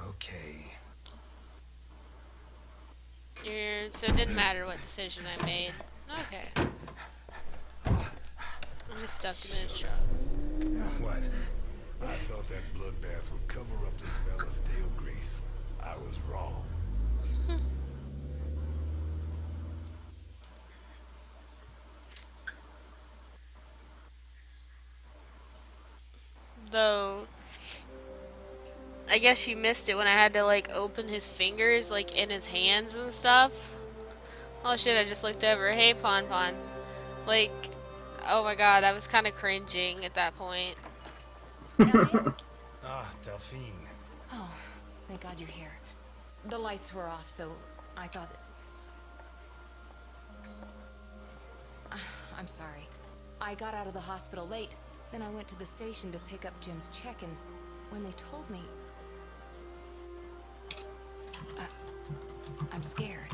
Okay. So it didn't matter what decision I made. Okay. I just stuffed him in his truck. What? I thought that bloodbath would cover up the smell of stale grease. I was wrong. Though, I guess you missed it when I had to like open his fingers like in his hands and stuff. Oh shit, I just looked over. Hey, Pon Pon. Like, oh my god, I was kind of cringing at that point. Ah, Delphine. Oh, thank God you're here. The lights were off, so I thought that... I'm sorry. I got out of the hospital late. Then I went to the station to pick up Jim's check, and when they told me... I'm scared.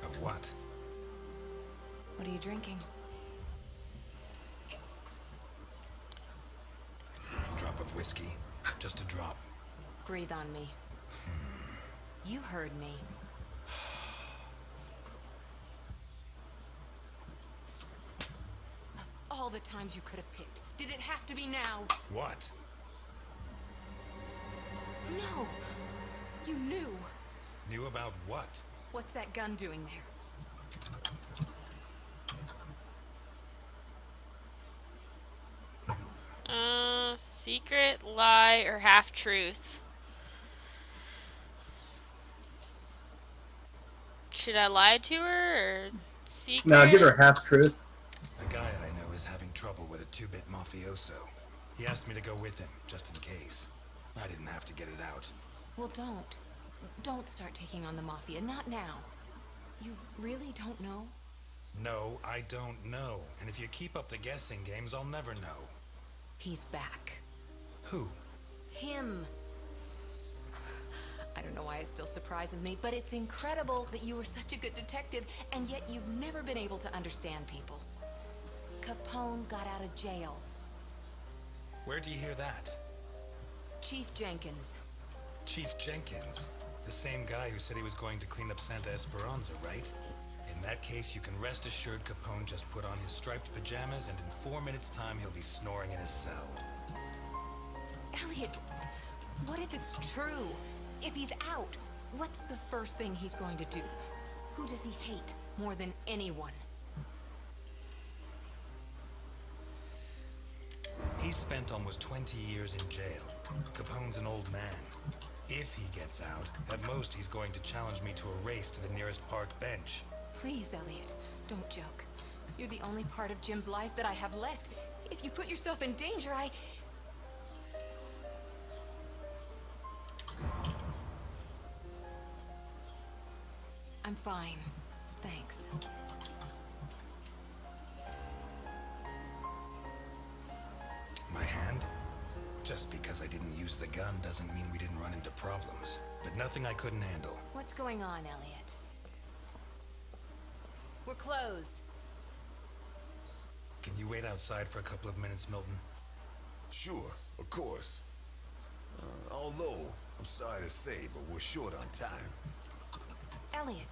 Of what? What are you drinking? A drop of whiskey. Just a drop. Breathe on me. You heard me. Of all the times you could have picked, did it have to be now? What? No! You knew! Knew about what? What's that gun doing there? Secret, lie, or half truth? Should I lie to her or secret? No, give her half truth. A guy I know is having trouble with a two-bit mafioso. He asked me to go with him, just in case. I didn't have to get it out. Well, don't. Don't start taking on the Mafia. Not now. You really don't know? No, I don't know. And if you keep up the guessing games, I'll never know. He's back. Who? Him. I don't know why it still surprises me, but it's incredible that you were such a good detective, and yet you've never been able to understand people. Capone got out of jail. Where'd you hear that? Chief Jenkins. Chief Jenkins. The same guy who said he was going to clean up Santa Esperanza, right? In that case, you can rest assured Capone just put on his striped pajamas, and in 4 minutes' time, he'll be snoring in his cell. Elliot, what if it's true? If he's out, what's the first thing he's going to do? Who does he hate more than anyone? He spent almost 20 years in jail. Capone's an old man. If he gets out, at most he's going to challenge me to a race to the nearest park bench. Please, Elliot, don't joke. You're the only part of Jim's life that I have left. If you put yourself in danger, I'm fine. Thanks. My hand? Just because I didn't use the gun doesn't mean we didn't run into problems. But nothing I couldn't handle. What's going on, Elliot? We're closed. Can you wait outside for a couple of minutes, Milton? Sure, of course. Although, I'm sorry to say, but we're short on time. Elliot.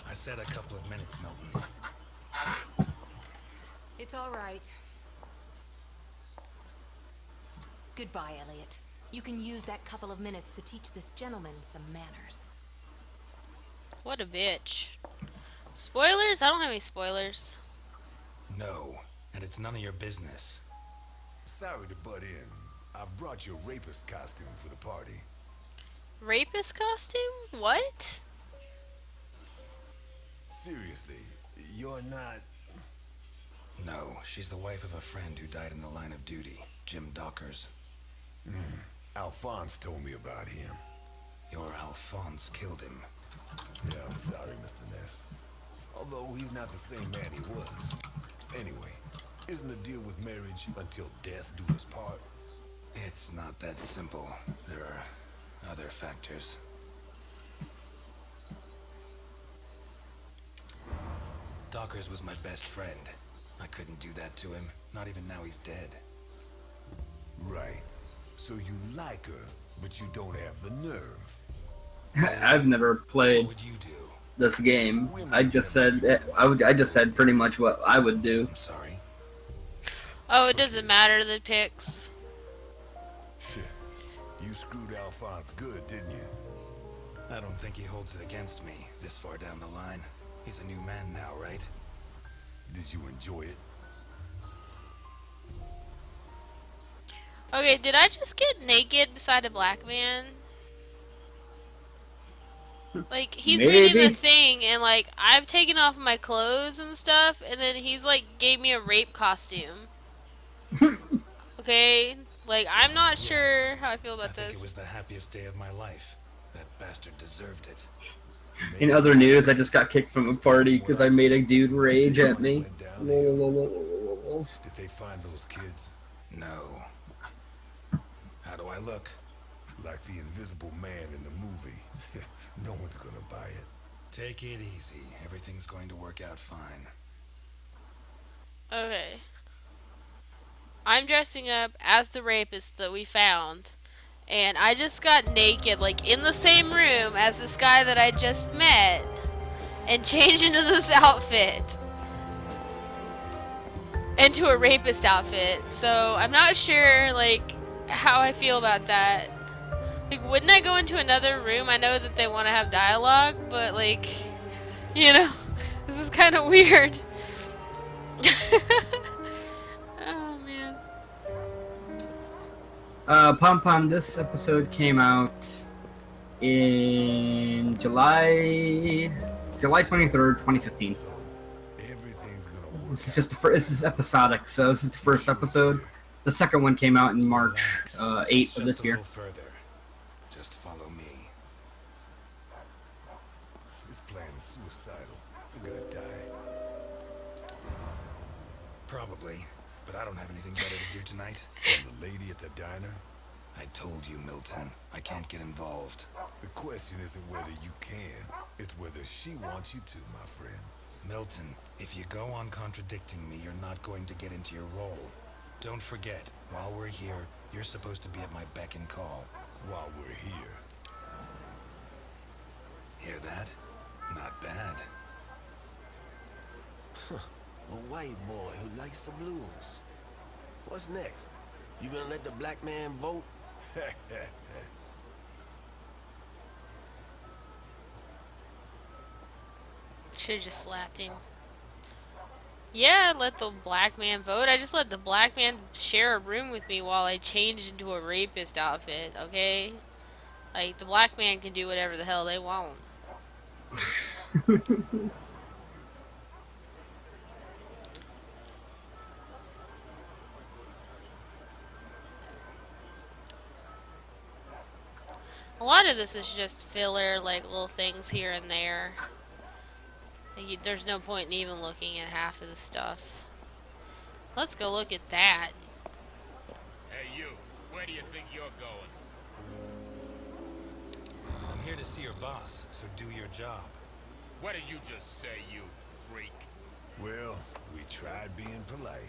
I said a couple of minutes, Milton. It's all right. Goodbye, Elliot. You can use that couple of minutes to teach this gentleman some manners. What a bitch. Spoilers? I don't have any spoilers. No, and it's none of your business. Sorry to butt in. I've brought your rapist costume for the party. Rapist costume? What? Seriously, you're not... No, she's the wife of a friend who died in the line of duty, Jim Dockers. Alphonse told me about him. Your Alphonse killed him. Yeah, I'm sorry, Mr. Ness. Although he's not the same man he was. Anyway, isn't the deal with marriage until death do us part? It's not that simple. There are other factors. Dockers was my best friend. I couldn't do that to him, not even now he's dead. Right. So you like her, but you don't have the nerve. I've never played What would you do? this game. I just said I just said pretty much what I would do. I'm sorry. Oh, it doesn't matter the pics. You screwed Alphonse good, didn't you? I don't think he holds it against me this far down the line. He's a new man now, right? Did you enjoy it? Okay, did I just get naked beside a black man? Like, he's reading Maybe. the thing, and, like, I've taken off my clothes and stuff, and then he's, like, gave me a rape costume. Okay? Like, I'm not Yes. sure how I feel I about think this. it was the happiest day of my life. That bastard deserved it. In other news, I just got kicked from a party because I made a dude rage at me. Lols. Did they find those kids? No. How do I look? Like the invisible man in the movie. No one's gonna buy it. Take it easy. Everything's going to work out fine. Okay. I'm dressing up as the rapist that we found. And I just got naked, like, in the same room as this guy that I just met. And changed into this outfit. Into a rapist outfit. So, I'm not sure, like, how I feel about that. Like, wouldn't I go into another room? I know that they want to have dialogue, but, like, you know, This is kind of weird. Oh man. Pom Pom, this episode came out in July 23rd, 2015. So, everything's gonna work This is just this is episodic, so this is the first episode. The second one came out in March 8th of this year. Just a little further. Just follow me. This plan is suicidal. I'm gonna die. Probably, but I don't have anything better to do tonight. And the lady at the diner? I told you, Milton. I can't get involved. The question isn't whether you can, it's whether she wants you to, my friend. Milton, if you go on contradicting me, you're not going to get into your role. Don't forget, while we're here, you're supposed to be at my beck and call. While we're here. Hear that? Not bad. A white boy who likes the blues. What's next? You gonna let the black man vote? Should've just slapped him. Yeah, let the black man vote. I just let the black man share a room with me while I changed into a rapist outfit, okay? Like, the black man can do whatever the hell they want. A lot of this is just filler, like little things here and there. Like, there's no point in even looking at half of the stuff. Let's go look at that. Hey, you. Where do you think you're going? I'm here to see your boss, so do your job. What did you just say, you freak? Well, we tried being polite.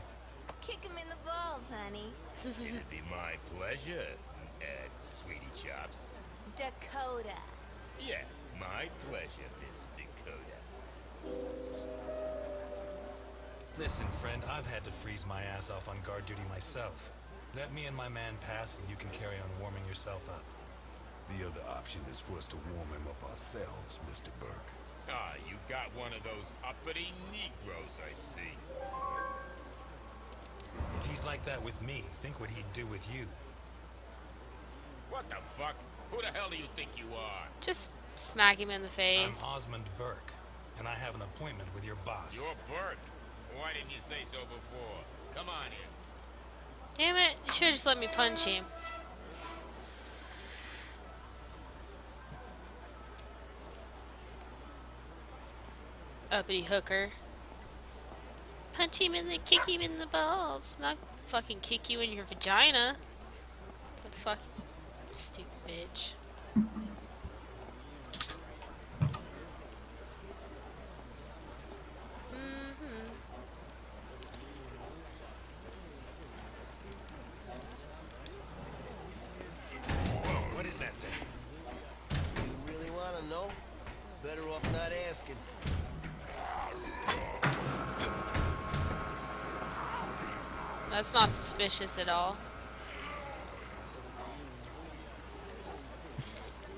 Kick him in the balls, honey. It'd be my pleasure, Sweetie Chops. Dakota. Yeah, my pleasure, Miss Dakota. Listen, friend, I've had to freeze my ass off on guard duty myself. Let me and my man pass, and you can carry on warming yourself up. The other option is for us to warm him up ourselves, Mr. Burke. Ah, you got one of those uppity Negroes, I see. If he's like that with me, think what he'd do with you. What the fuck? Who the hell do you think you are? Just smack him in the I'm face. Osmond Burke, and I have an appointment with your boss. You're Burke. Why didn't you say so before? Come on in. Damn it, you should've just let me punch him. Uppity hooker. Punch him in the, kick him in the balls. Not fucking kick you in your vagina. The fuck, stupid bitch. What is that thing? You really wanna know? Better off not asking. That's not suspicious at all.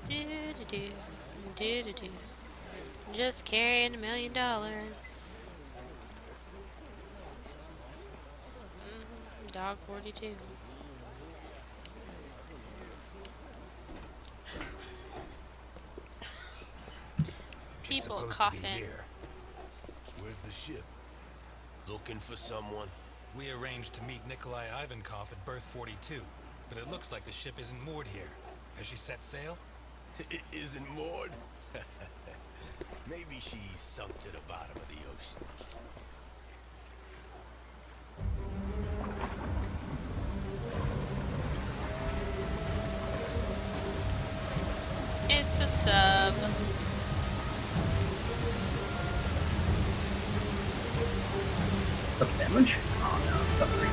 Do-do-do. Do-do-do. Just carrying $1 million. Dog 42. People Supposed to be coughing. here. Where's the ship? Looking for someone. We arranged to meet Nikolai Ivankov at berth 42, but it looks like the ship isn't moored here. Has she set sail? It isn't moored. Maybe she sunk to the bottom of the ocean. It's a sub. Sub sandwich? Oh no, submarine.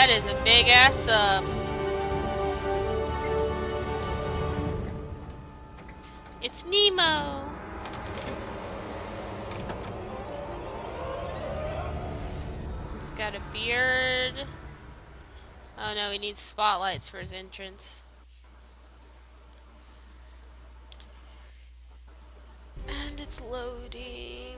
That is a big ass sub. It's Nemo. He's got a beard. Oh no, he needs spotlights for his entrance. And it's loading.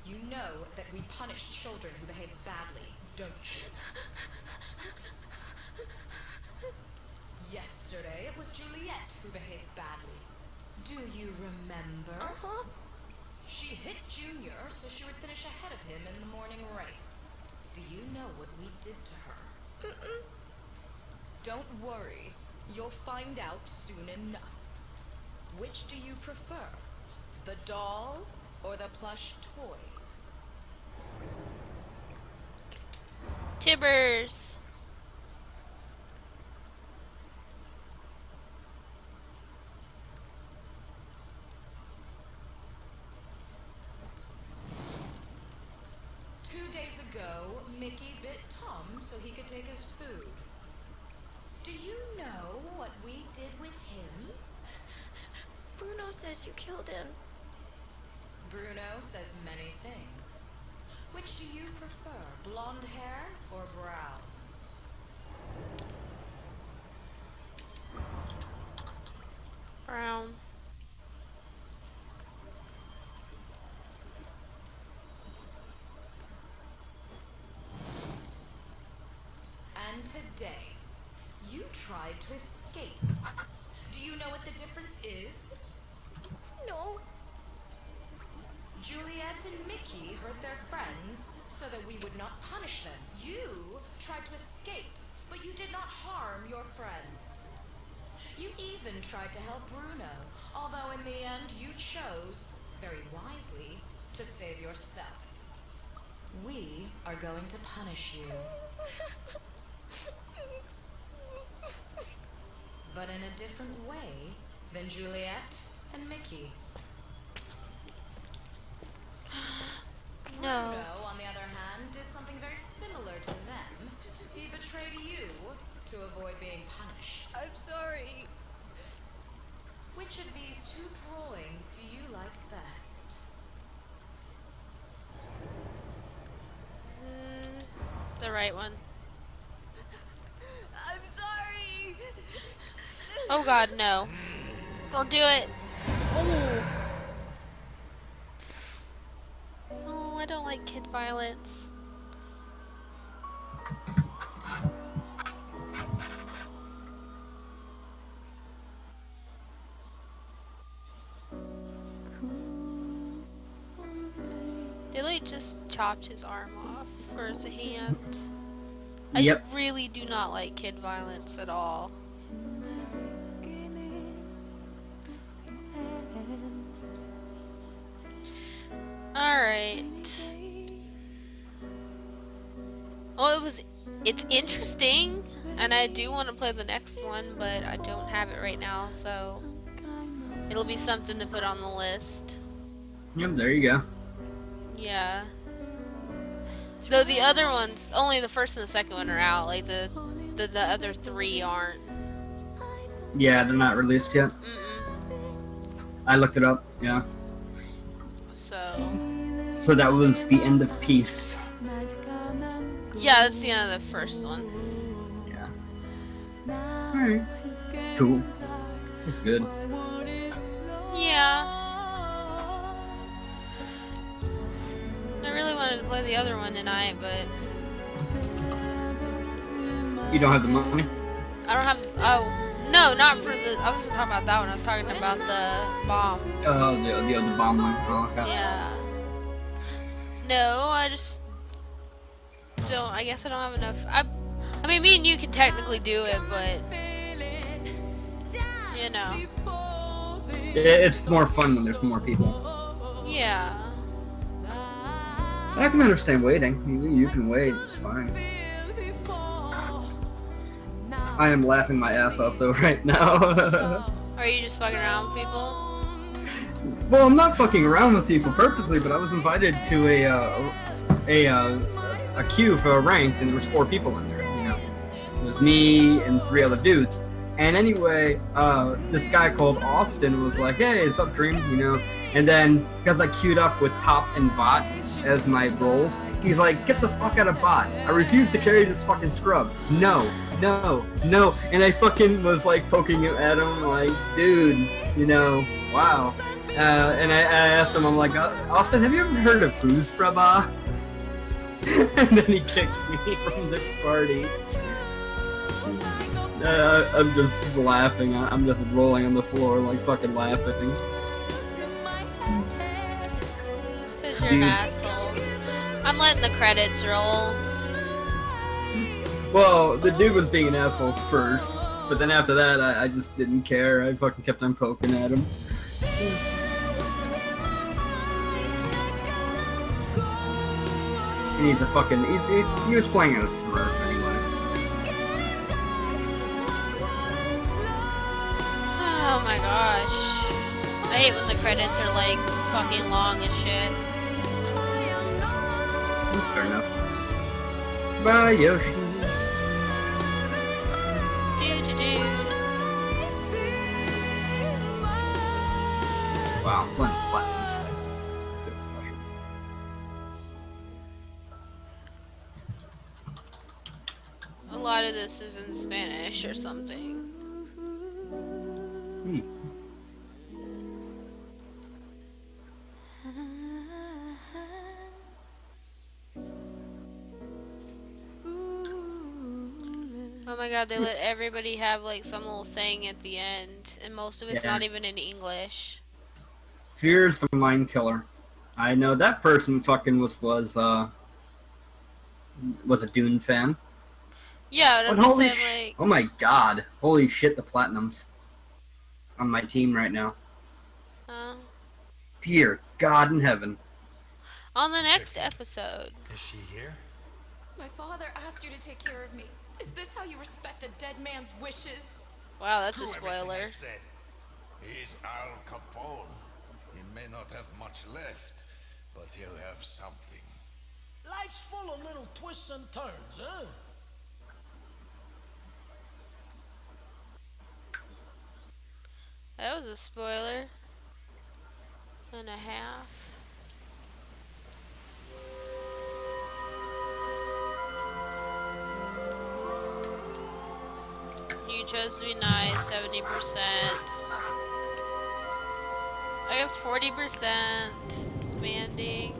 You know that we punish children who behave badly, don't you? Yesterday, it was Juliet who behaved badly. Do you remember? Uh-huh. She hit Junior so she would finish ahead of him in the morning race. Do you know what we did to her? Mm-mm. Don't worry. You'll find out soon enough. Which do you prefer? The doll or the plush toy? Tibbers. Mickey bit Tom so he could take his food. Do you know what we did with him? Bruno says you killed him. Bruno says many things. Which do you prefer, blonde hair or brown? Brown. And today, you tried to escape. Do you know what the difference is? No. Juliet and Mickey hurt their friends so that we would not punish them. You tried to escape, but you did not harm your friends. You even tried to help Bruno, although in the end you chose, very wisely, to save yourself. We are going to punish you. But in a different way than Juliet and Mickey. No. Bruno, on the other hand, did something very similar to them. He betrayed you to avoid being punished. I'm sorry. Which of these two drawings do you like best? The right one. I'm sorry. Oh god, no. Don't do it. Ooh. I don't like kid violence. They like just chopped his arm off for his hand. Yep. I really do not like kid violence at all. Alright. Well, it's interesting, and I do want to play the next one, but I don't have it right now, so it'll be something to put on the list. Yep, there you go. Yeah. Though the other ones, only the first and the second one are out. Like the other three aren't. Yeah, they're not released yet. I looked it up. Yeah. So that was the end of Peace. Yeah, that's the end of the first one. Yeah. Alright. Cool. Looks good. Yeah. I really wanted to play the other one tonight, but You don't have the money? I don't have. Oh, no, not for the. I wasn't talking about that one. I was talking about the bomb. Oh, the other bomb one. Oh, okay. Yeah. No, I just don't. I guess I don't have enough. I mean, me and you can technically do it, but you know. It's more fun when there's more people. Yeah. I can understand waiting. You can wait. It's fine. I am laughing my ass off though right now. Are you just fucking around with people? Well, I'm not fucking around with people purposely, but I was invited to a queue for a rank, and there was 4 people in there. You know, it was me and 3 other dudes. And anyway, this guy called Austin was like, "Hey, what's up, Dream?" You know. And then because I queued up with Top and Bot as my roles, he's like, "Get the fuck out of Bot! I refuse to carry this fucking scrub. No, no, no!" And I fucking was like poking at him, like, "Dude, you know, wow." And I asked him, I'm like, "Austin, have you ever heard of Booze Fraba?" And then he kicks me from the party. I'm just laughing. I'm just rolling on the floor, like fucking laughing. It's because you're an asshole. I'm letting the credits roll. Well, the dude was being an asshole first, but then after that, I just didn't care. I fucking kept on poking at him. And he's a fucking. He was playing as a Smurf anyway. Oh my gosh. I hate when the credits are like fucking long as shit. Fair enough. Bye, Yoshi. Wow, I'm playing platinum sites. That's special. A lot of this is in Spanish or something. Oh my god, they let everybody have like some little saying at the end, and most of it's not even in English. Fear's the mind killer. I know that person fucking was a Dune fan. Yeah, but I'm just saying like... Oh my god. Holy shit, the Platinums on my team right now. Dear God in heaven. On the next episode. Is she here? My father asked you to take care of me. Is this how you respect a dead man's wishes? Wow, that's a Screw everything I spoiler. said. He's Al Capone. He may not have much left, but he'll have something. Life's full of little twists and turns, huh? That was a spoiler. And a half. You chose to be nice, 70%. I have 40% demanding.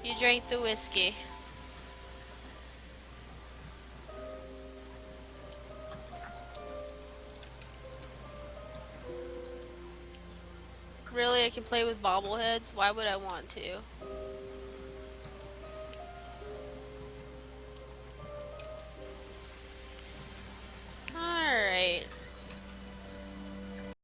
You drank the whiskey. Really, I can play with bobbleheads? Why would I want to?